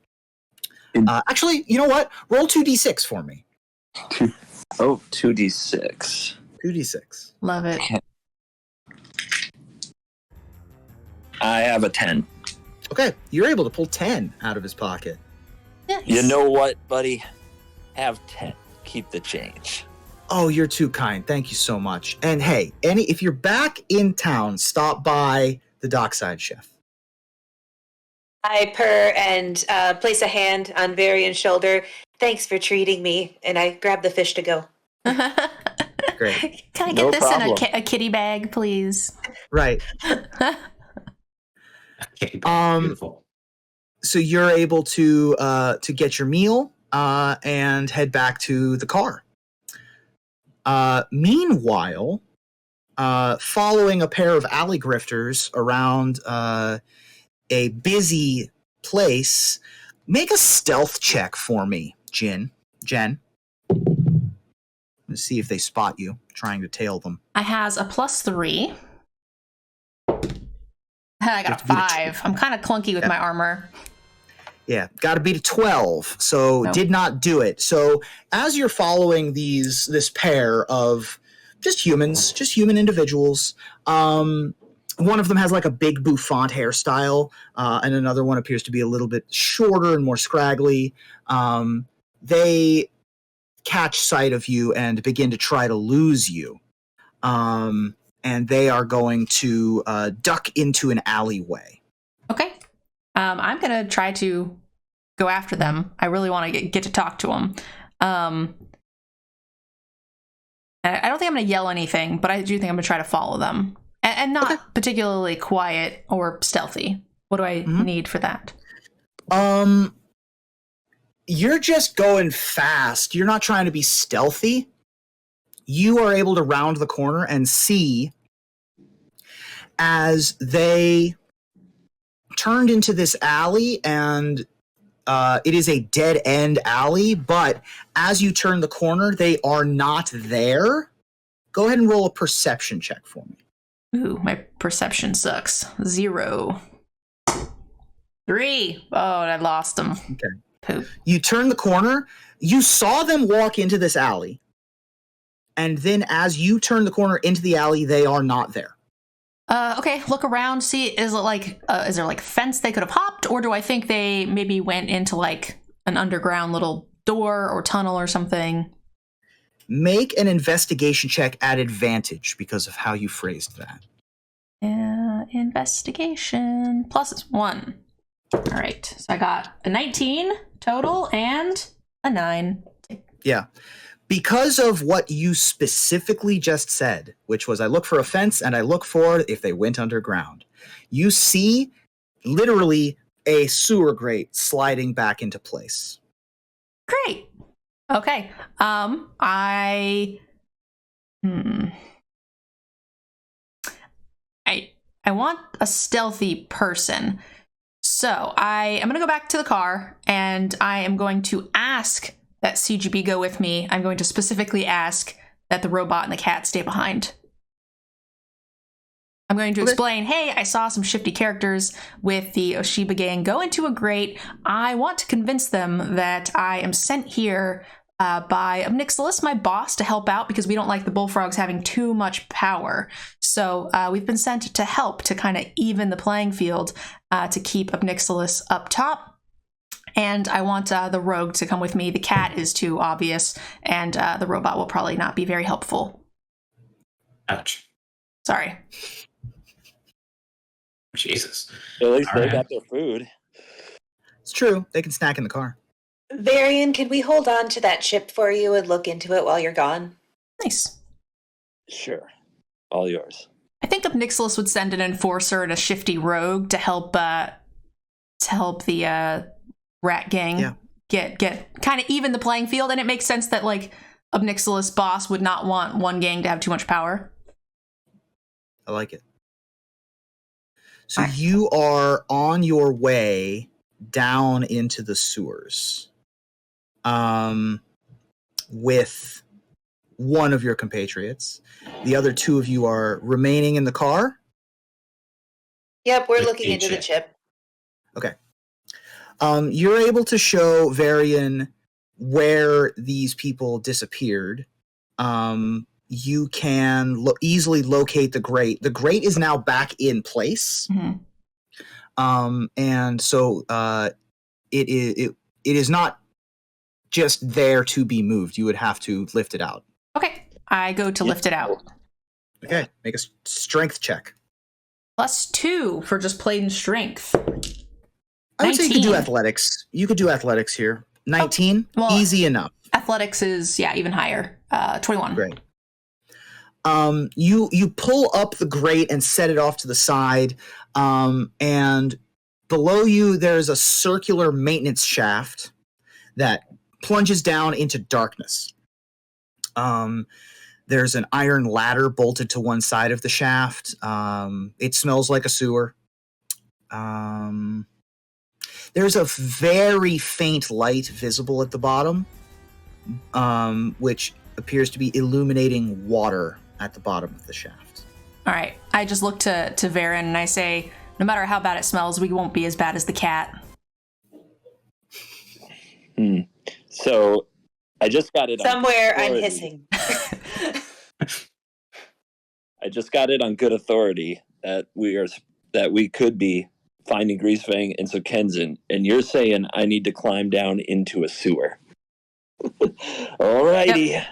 Actually, you know what? Roll 2d6 for me. 2d6. 2d6. Love it. I have a 10. Okay, you're able to pull 10 out of his pocket. Nice. You know what, buddy? Have 10. Keep the change. Oh, you're too kind. Thank you so much. And hey, if you're back in town, stop by the Dockside Chef. I purr and place a hand on Varian's shoulder. Thanks for treating me. And I grab the fish to go. Great. Can I get No this problem. in a kitty bag, please? Right. Okay, beautiful. So you're able to get your meal and head back to the car. Meanwhile, following a pair of alley grifters around a busy place, make a stealth check for me, Jen. Let's see if they spot you trying to tail them. I has a +3. I got a have to beat a 5. I'm kind of clunky with my armor. Yeah, got to beat a 12. So Nope. did not do it. So as you're following this pair of just humans, just human individuals, one of them has like a big bouffant hairstyle, and another one appears to be a little bit shorter and more scraggly. They catch sight of you and begin to try to lose you. And they are going to duck into an alleyway. Okay. I'm going to try to go after them. I really want to get to talk to them. I don't think I'm going to yell anything, but I do think I'm going to try to follow them. And not particularly quiet or stealthy. What do I need for that? You're just going fast. You're not trying to be stealthy. You are able to round the corner and see as they turned into this alley, and it is a dead-end alley, but as you turn the corner, they are not there. Go ahead and roll a perception check for me. Ooh, my perception sucks. 0. 3. Oh, I lost them. Okay. Poop. You turn the corner. You saw them walk into this alley, and then as you turn the corner into the alley, they are not there. Okay, look around, see, is there like a fence they could have hopped, or do I think they maybe went into like an underground little door or tunnel or something? Make an investigation check at advantage because of how you phrased that. Investigation +1. All right, so I got a 19 total and a 9. Yeah. Because of what you specifically just said, which was I look for a fence and I look for if they went underground, you see literally a sewer grate sliding back into place. Great. Okay. I want a stealthy person. So I am going to go back to the car and I am going to ask that CGB go with me. I'm going to specifically ask that the robot and the cat stay behind. I'm going to explain, hey, I saw some shifty characters with the Oshiba gang go into a grate. I want to convince them that I am sent here by Mtgnerdgirl, my boss, to help out because we don't like the bullfrogs having too much power. So we've been sent to help to kind of even the playing field to keep Mtgnerdgirl up top. And I want the rogue to come with me. The cat is too obvious, and the robot will probably not be very helpful. Ouch. Sorry. Jesus. At least All they right. got their food. It's true. They can snack in the car. Varian, can we hold on to that chip for you and look into it while you're gone? Nice. Sure. All yours. I think Mtgnerdgirl would send an enforcer and a shifty rogue to help the rat gang get kind of even the playing field. And it makes sense that like Mtgnerdgirl's boss would not want one gang to have too much power. I like it. So you are on your way down into the sewers with one of your compatriots. The other two of you are remaining in the car. Yep, we're With looking a into the chip. Okay. You're able to show Varian where these people disappeared. You can easily locate the grate. The grate is now back in place. Mm-hmm. And so it is not just there to be moved. You would have to lift it out. Okay, I go to lift it out. Okay, make a strength check. +2 for just plain strength. I would say you could do 19. athletics. You could do athletics here. 19, well, easy enough. Athletics is, even higher. 21. Great. You pull up the grate and set it off to the side, and below you there's a circular maintenance shaft that plunges down into darkness. There's an iron ladder bolted to one side of the shaft. It smells like a sewer. There's a very faint light visible at the bottom, which appears to be illuminating water at the bottom of the shaft. All right. I just look to Varen and I say, no matter how bad it smells, we won't be as bad as the cat. So I just got it Somewhere on I'm authority. hissing. I just got it on good authority that we could be finding Greasefang and Sokenzen, and you're saying I need to climb down into a sewer. Alrighty. Yep.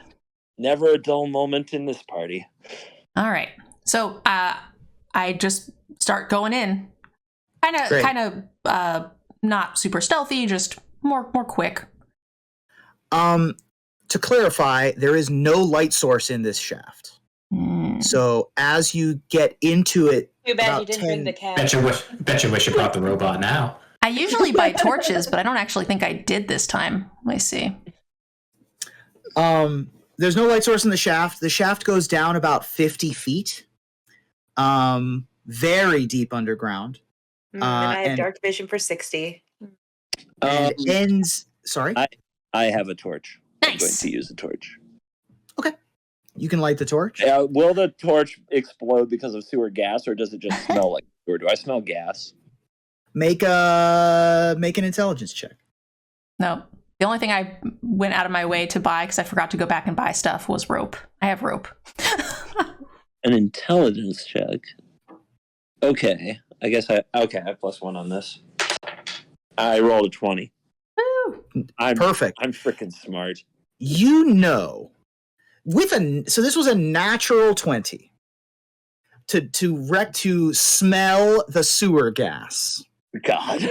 Never a dull moment in this party. All right. So I just start going in. Kind of not super stealthy, just more quick. To clarify, there is no light source in this shaft. So as you get into it, Too bad about you didn't 10 bring the cat. Bet you wish you brought the robot now. I usually buy torches, but I don't actually think I did this time. Let me see. There's no light source in the shaft. The shaft goes down about 50 feet. Very deep underground. And I have and- dark vision for 60. And it ends. Sorry? I have a torch. I'm going Nice. to use a torch. You can light the torch. Will the torch explode because of sewer gas, or does it just smell like sewer? Do I smell gas? Make an intelligence check. No. The only thing I went out of my way to buy, because I forgot to go back and buy stuff, was rope. I have rope. An intelligence check. Okay. I guess I have +1 on this. I rolled a 20. Woo. Perfect. I'm freaking smart. You know, so this was a natural 20 to smell the sewer gas. God.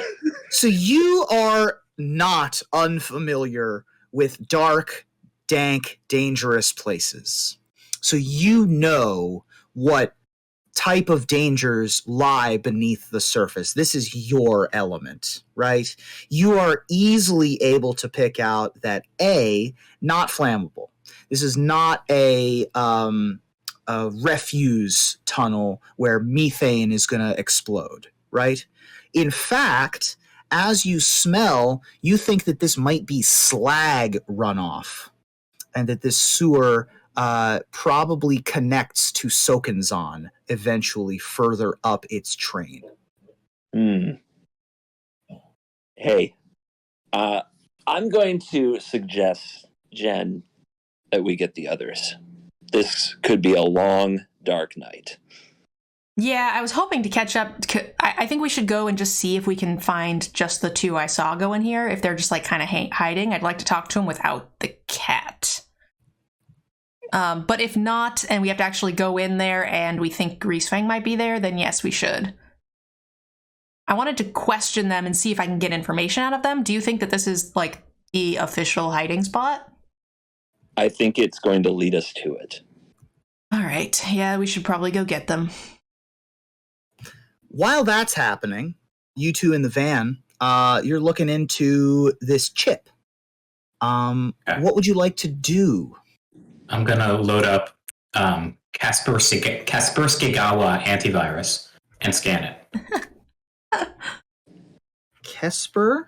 So you are not unfamiliar with dark, dank, dangerous places. So you know what type of dangers lie beneath the surface. This is your element, right? You are easily able to pick out that not flammable. This is not a refuse tunnel where methane is going to explode, right? In fact, as you smell, you think that this might be slag runoff and that this sewer probably connects to Sokenzan eventually further up its train. Hey, I'm going to suggest, Jen, that we get the others. This could be a long, dark night. Yeah, I was hoping to catch up. I think we should go and just see if we can find just the two I saw go in here. If they're just like kind of hiding, I'd like to talk to them without the cat. But if not, and we have to actually go in there and we think Greasefang might be there, then yes, we should. I wanted to question them and see if I can get information out of them. Do you think that this is like the official hiding spot? I think it's going to lead us to it. All right. Yeah, we should probably go get them. While that's happening, you two in the van, you're looking into this chip. What would you like to do? I'm gonna load up Kaspersky antivirus and scan it. Kesper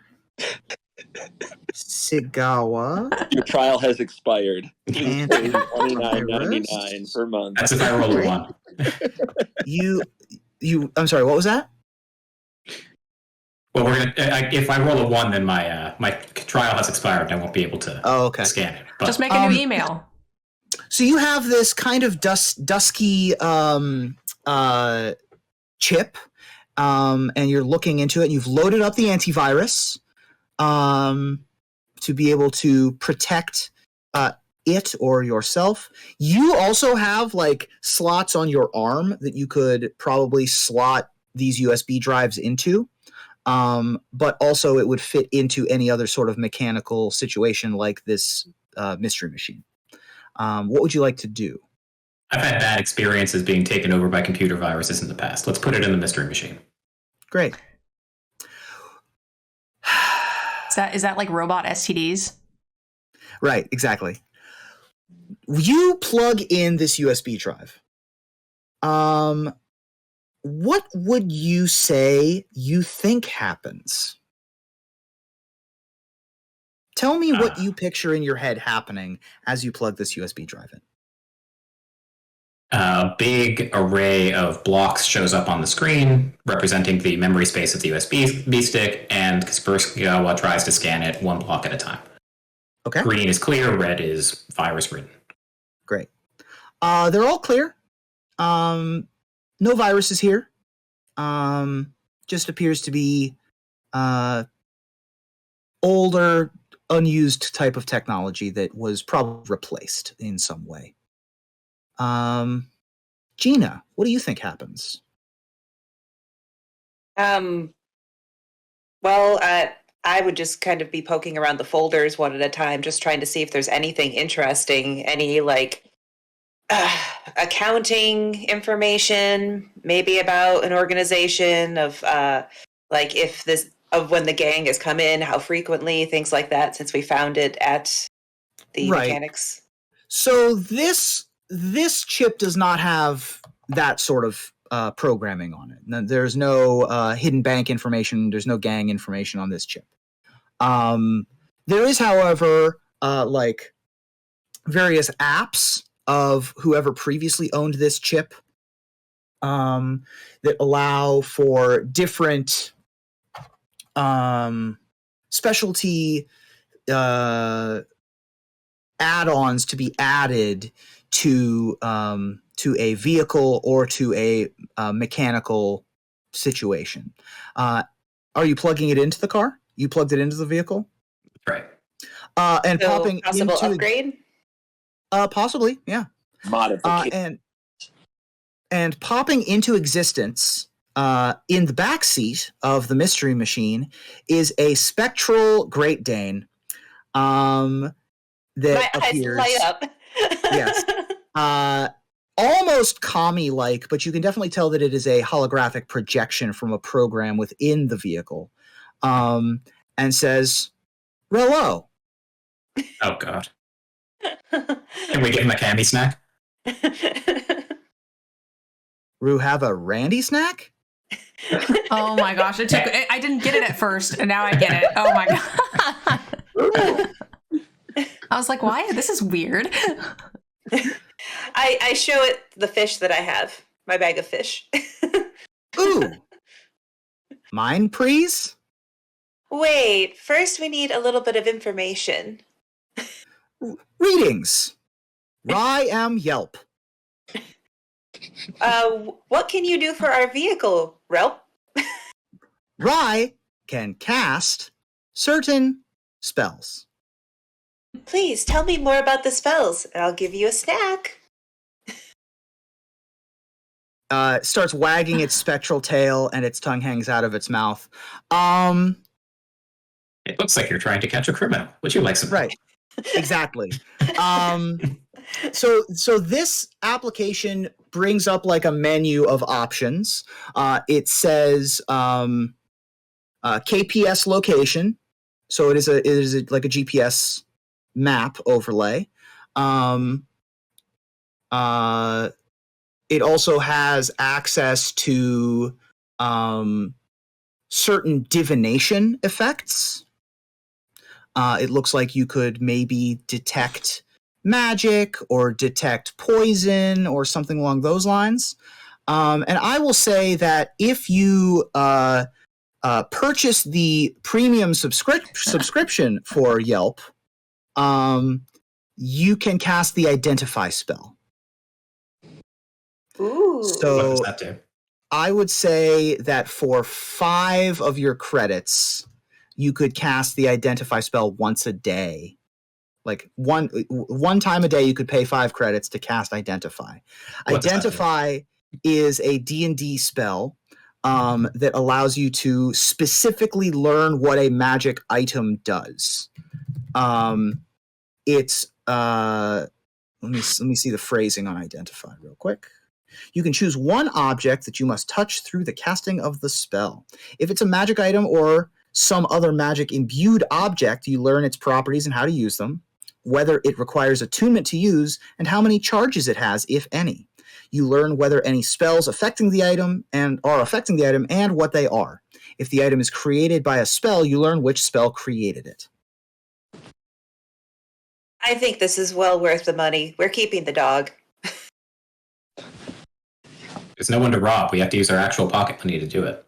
Sigawa. Your trial has expired. And $29.99 per month. That's if I roll a 1. You. I'm sorry. What was that? Well, we're gonna. If I roll a 1, then my trial has expired. And I won't be able to scan it. But, Just make a new email. So you have this kind of dusky chip, and you're looking into it. And you've loaded up the antivirus to be able to protect it or yourself. You also have like slots on your arm that you could probably slot these USB drives into. But also it would fit into any other sort of mechanical situation like this mystery machine. What would you like to do? I've had bad experiences being taken over by computer viruses in the past. Let's put it in the mystery machine. Great. Is that like robot STDs? Right, exactly. You plug in this USB drive. What would you say you think happens? Tell me what you picture in your head happening as you plug this USB drive in. A big array of blocks shows up on the screen representing the memory space of the USB stick, and Kaspersky tries to scan it one block at a time. Okay. Green is clear, red is virus ridden. Great. They're all clear. No viruses here. Just appears to be older, unused type of technology that was probably replaced in some way. Gina, what do you think happens? Well, I would just kind of be poking around the folders one at a time, just trying to see if there's anything interesting, any accounting information, maybe about an organization of when the gang has come in, how frequently, things like that, since we found it at the mechanics. So this chip does not have that sort of programming on it. There's no hidden bank information. There's no gang information on this chip. There is, however, various apps of whoever previously owned this chip that allow for different specialty add-ons to be added to a vehicle or to a mechanical situation. Are you plugging it into the car? You plugged it into the vehicle? Right. And so popping possible into upgrade? Possibly, yeah. Modification. And popping into existence in the back seat of the mystery machine is a spectral Great Dane that My appears. eyes light up. Yes. Almost Kami-like, but you can definitely tell that it is a holographic projection from a program within the vehicle, and says, "Rello." Oh, God. Can we give him a candy snack? Rue have a Randy snack? Oh my gosh! I didn't get it at first, and now I get it. Oh my god! I was like, "Why? This is weird." I show it the fish that I have, my bag of fish. Ooh. Mine, please? Wait, first we need a little bit of information. Readings. I am Yelp. What can you do for our vehicle, Relp? Rye can cast certain spells. Please tell me more about the spells, and I'll give you a snack. Starts wagging its spectral tail, and its tongue hangs out of its mouth. It looks like you're trying to catch a criminal. Would you like some? Right. Exactly. So this application brings up like a menu of options. It says KPS location. So it is like a GPS map overlay. It also has access to certain divination effects. It looks like you could maybe detect magic or detect poison or something along those lines. And I will say that if you purchase the premium subscription for Yelp, you can cast the Identify spell. Ooh. So What does that do? I would say that for 5 of your credits, you could cast the Identify spell once a day. Like one time a day, you could pay 5 credits to cast Identify. What does that do? Identify is a D&D spell that allows you to specifically learn what a magic item does. It's let me see the phrasing on Identify real quick. You can choose one object that you must touch through the casting of the spell. If it's a magic item or some other magic imbued object, you learn its properties and how to use them, whether it requires attunement to use, and how many charges it has, if any. You learn whether any spells affecting the item and what they are. If the item is created by a spell, you learn which spell created it. I think this is well worth the money. We're keeping the dog. There's no one to rob. We have to use our actual pocket money to do it.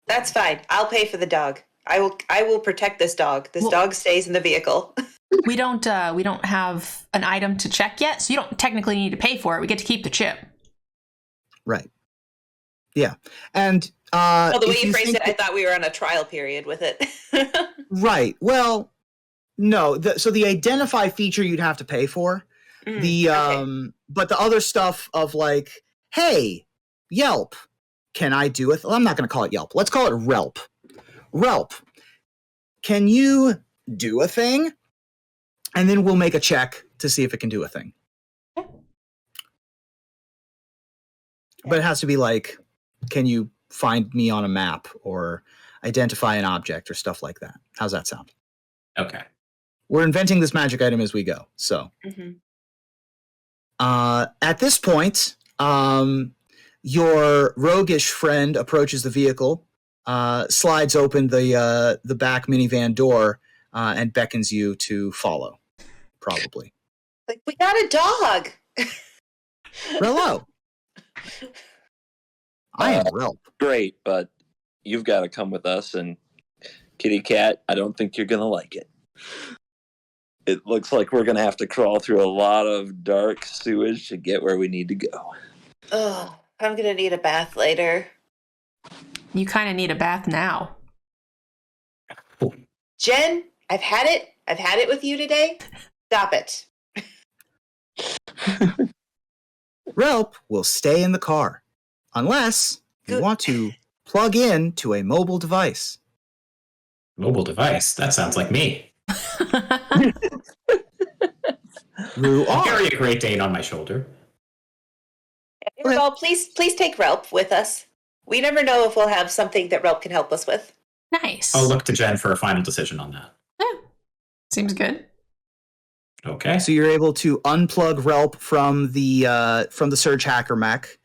That's fine. I'll pay for the dog. I will protect this dog. This dog stays in the vehicle. We don't have an item to check yet, so you don't technically need to pay for it. We get to keep the chip. Right. Yeah. And Well, the way you phrased it, I thought we were on a trial period with it. right. Well, no. So the identify feature you'd have to pay for. Okay. But the other stuff of like, hey, Yelp, can I do it? Well, I'm not going to call it Yelp. Let's call it Relp. Relp, can you do a thing? And then we'll make a check to see if it can do a thing. But it has to be like, can you find me on a map or identify an object or stuff like that? How's that sound? Okay. We're inventing this magic item as we go. So at this point, your roguish friend approaches the vehicle, slides open the back minivan door, and beckons you to follow. Probably. Like, we got a dog. Rello. I am Relp. Great, but you've got to come with us, and Kitty Cat, I don't think you're going to like it. It looks like we're going to have to crawl through a lot of dark sewage to get where we need to go. Oh, I'm going to need a bath later. You kind of need a bath now. Jen, I've had it. I've had it with you today. Stop it. Relp will stay in the car unless you want to plug in to a mobile device. Mobile device? That sounds like me. You I'll are. carry a Great Dane on my shoulder. Airball, please take Relp with us. We never know if we'll have something that Relp can help us with. Nice. I'll look to Jen for a final decision on that. Yeah. Seems good. Okay. So you're able to unplug Relp from the Surge Hacker mech,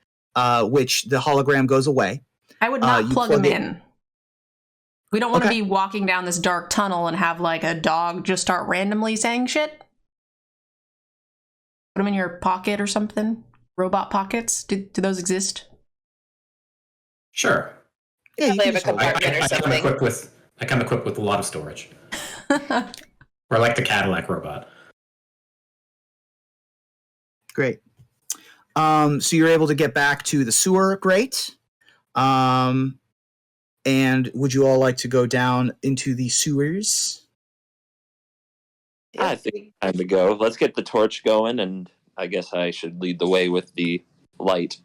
which the hologram goes away. I would not plug him it in. We don't want to be walking down this dark tunnel and have like a dog just start randomly saying shit. Put them in your pocket or something. Robot pockets. Do those exist? Sure. Yeah, you Probably can have a just hold it. compartment or something. I come equipped with a lot of storage. Or like the Cadillac robot. Great. So you're able to get back to the sewer. Great. And would you all like to go down into the sewers? I think time to go. Let's get the torch going, and I guess I should lead the way with the light.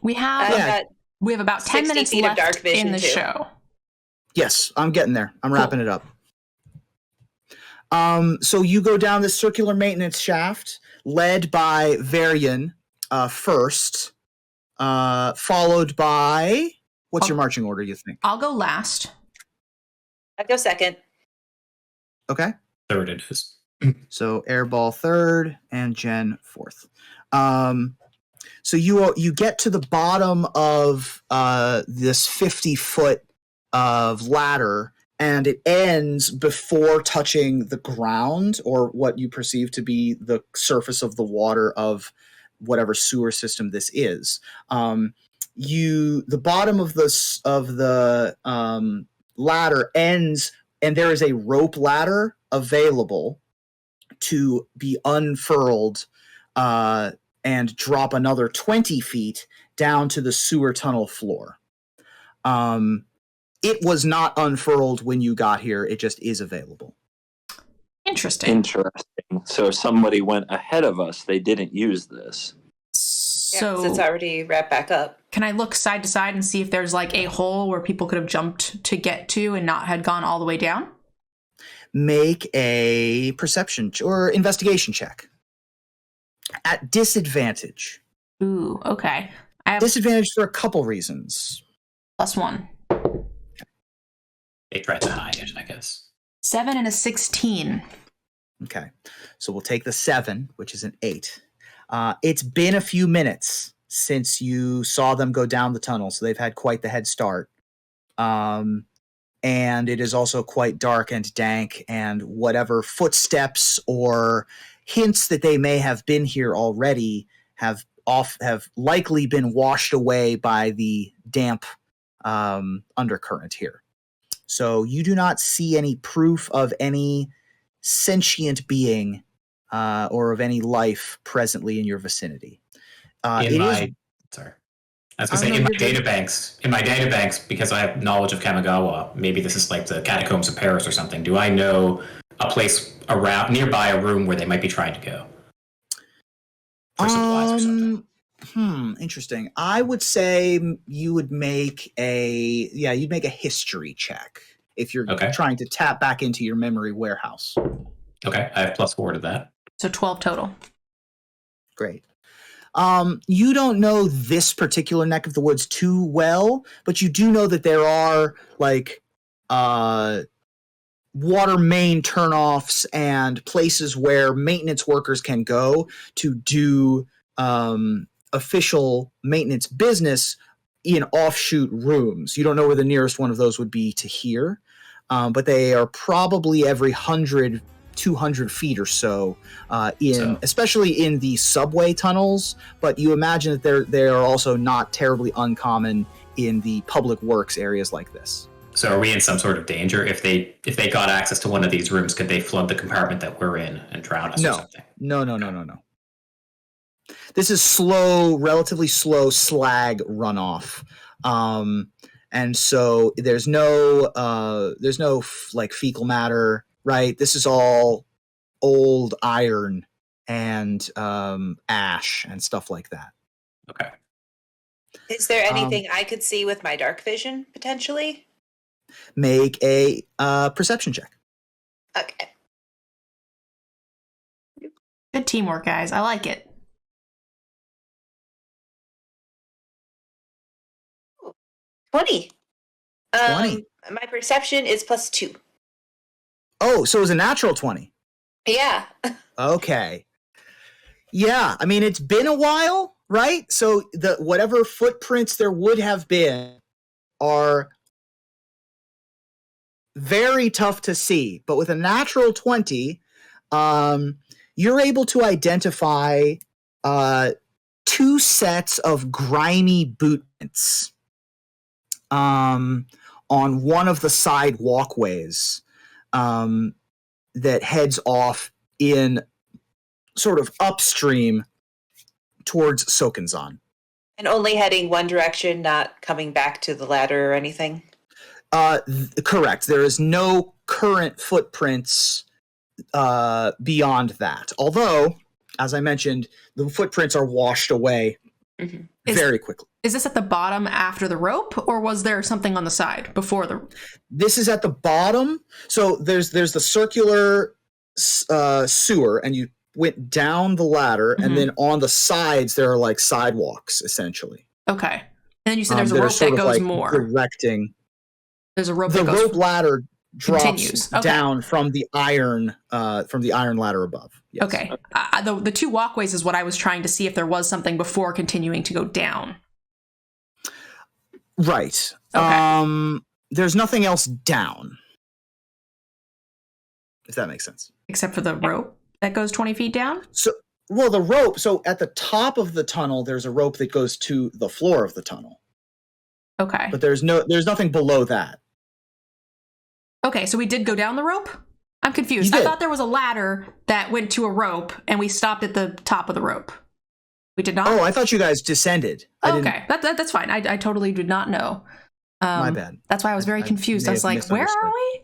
We have about 10 minutes feet of left dark vision in the too. show. Yes, I'm getting there. I'm wrapping it up. So you go down this circular maintenance shaft, led by Varian first, followed by... What's your marching order, you think? I'll go last. I'd go second. Okay. Third it is. So Airball third and Jen fourth. So you get to the bottom of this 50-foot of ladder, and it ends before touching the ground or what you perceive to be the surface of the water of whatever sewer system this is. The bottom of the ladder ends, and there is a rope ladder available to be unfurled and drop another 20 feet down to the sewer tunnel floor. It was not unfurled when you got here. It just is available. Interesting. So if somebody went ahead of us, they didn't use this. So it's already wrapped back up. Can I look side to side and see if there's like a hole where people could have jumped to get to and not had gone all the way down? Make a perception or investigation check. At disadvantage. Ooh, okay. I have Disadvantage for a couple reasons. +1. They tried to hide it, I guess. 7 and a 16. Okay. So we'll take the 7, which is an 8. It's been a few minutes since you saw them go down the tunnel, so they've had quite the head start. And and it is also quite dark and dank, and whatever footsteps or hints that they may have been here already have likely been washed away by the damp undercurrent here. So you do not see any proof of any sentient being or of any life presently in your vicinity. I was going to say, in my databanks, because I have knowledge of Kamigawa, maybe this is like the catacombs of Paris or something. Do I know a place around nearby a room where they might be trying to go for supplies or something? Interesting. I would say you would make a history check if you're trying to tap back into your memory warehouse. Okay, I have +4 to that. So 12 total. Great. You don't know this particular neck of the woods too well, but you do know that there are like water main turnoffs and places where maintenance workers can go to do official maintenance business in offshoot rooms. You don't know where the nearest one of those would be to here, but they are probably every 100, 200 feet or so, especially in the subway tunnels. But you imagine that they are also not terribly uncommon in the public works areas like this. So are we in some sort of danger? If they got access to one of these rooms, could they flood the compartment that we're in and drown us or something? No. This is slow, relatively slow slag runoff. And so there's no like fecal matter, right? This is all old iron and ash and stuff like that. Okay. Is there anything I could see with my dark vision, potentially? Make a perception check. Okay. Good teamwork, guys. I like it. 20. 20. My perception is +2. Oh, so it was a natural 20. Yeah. Okay. Yeah, I mean, it's been a while, right? So the whatever footprints there would have been are very tough to see. But with a natural 20, you're able to identify 2 sets of grimy boot prints on one of the side walkways that heads off in sort of upstream towards Sokenzan. And only heading one direction, not coming back to the ladder or anything? Correct. There is no current footprints beyond that. Although, as I mentioned, the footprints are washed away very quickly. Is this at the bottom after the rope, or was there something on the side before the... This is at the bottom. So there's the circular sewer, and you went down the ladder, and then on the sides there are like sidewalks, essentially. Okay. And then you said there's a rope that goes more. Directing. There's a rope the that goes... rope ladder drops continues. Okay. down from the iron ladder above. Yes. Okay. The 2 walkways is what I was trying to see if there was something before continuing to go down. Right. Okay. There's nothing else down. If that makes sense. Except for the rope that goes 20 feet down? The rope, so at the top of the tunnel, there's a rope that goes to the floor of the tunnel. Okay. But there's nothing below that. Okay, so we did go down the rope? I'm confused. I thought there was a ladder that went to a rope, and we stopped at the top of the rope. We did not? Oh, I thought you guys descended. Okay, that's fine. I totally did not know. My bad. That's why I was very confused. I was like, where are we?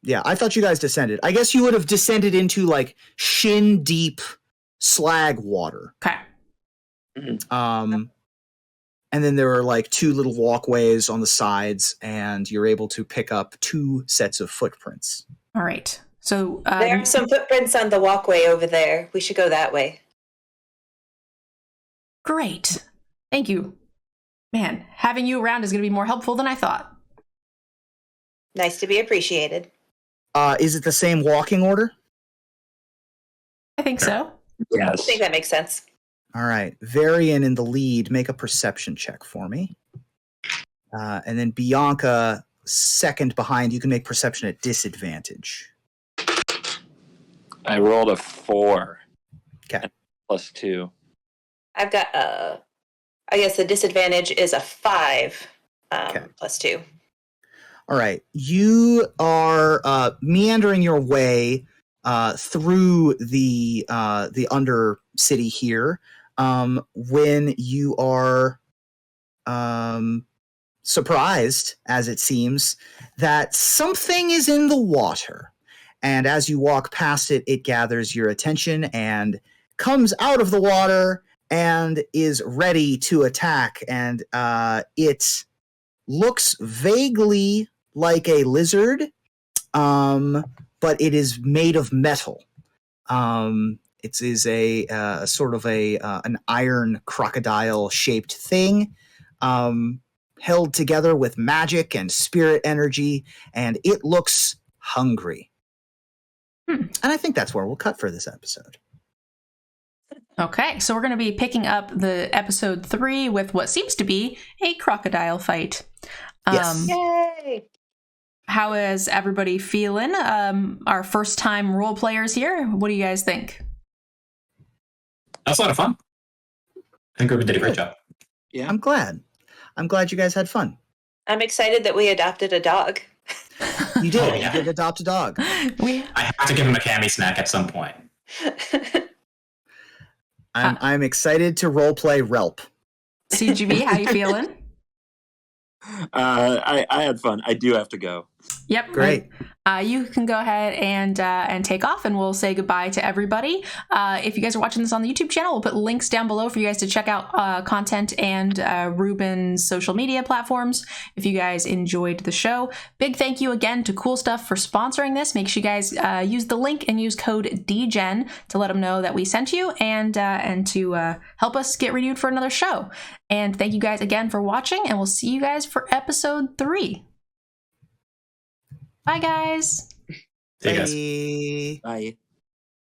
Yeah, I thought you guys descended. I guess you would have descended into like shin deep slag water. Okay. And then there are like 2 little walkways on the sides, and you're able to pick up 2 sets of footprints. All right. So there are some footprints on the walkway over there. We should go that way. Great. Thank you. Man, having you around is going to be more helpful than I thought. Nice to be appreciated. Is it the same walking order? I think so. Yes. I think that makes sense. All right. Varian in the lead, make a perception check for me. And then Bianca, second behind, you can make perception at disadvantage. I rolled a 4. Okay. +2. I've got I guess the disadvantage is a 5 +2. All right. You are meandering your way through the Undercity here when you are surprised, as it seems, that something is in the water. And as you walk past it, it gathers your attention and comes out of the water and is ready to attack. And it looks vaguely like a lizard, but it is made of metal. It is a sort of an iron crocodile-shaped thing, held together with magic and spirit energy, and it looks hungry. And I think that's where we'll cut for this episode. Okay, so we're going to be picking up the episode 3 with what seems to be a crocodile fight. Yes. Yay! How is everybody feeling? Our first time role players here. What do you guys think? That's a lot of fun. I think Ruben did a great job. Yeah. I'm glad you guys had fun. I'm excited that we adopted a dog. You did. Oh, yeah. You did adopt a dog. I have to give him a cami snack at some point. I'm excited to roleplay Relp. CGB, how you feeling? I had fun. I do have to go. Yep. Great. You can go ahead and take off, and we'll say goodbye to everybody. If you guys are watching this on the YouTube channel, we'll put links down below for you guys to check out content and Ruben's social media platforms if you guys enjoyed the show. Big thank you again to Cool Stuff for sponsoring this. Make sure you guys use the link and use code DGEN to let them know that we sent you and to help us get renewed for another show. And thank you guys again for watching, and we'll see you guys for episode 3. Bye, guys. See you guys. Bye. Bye.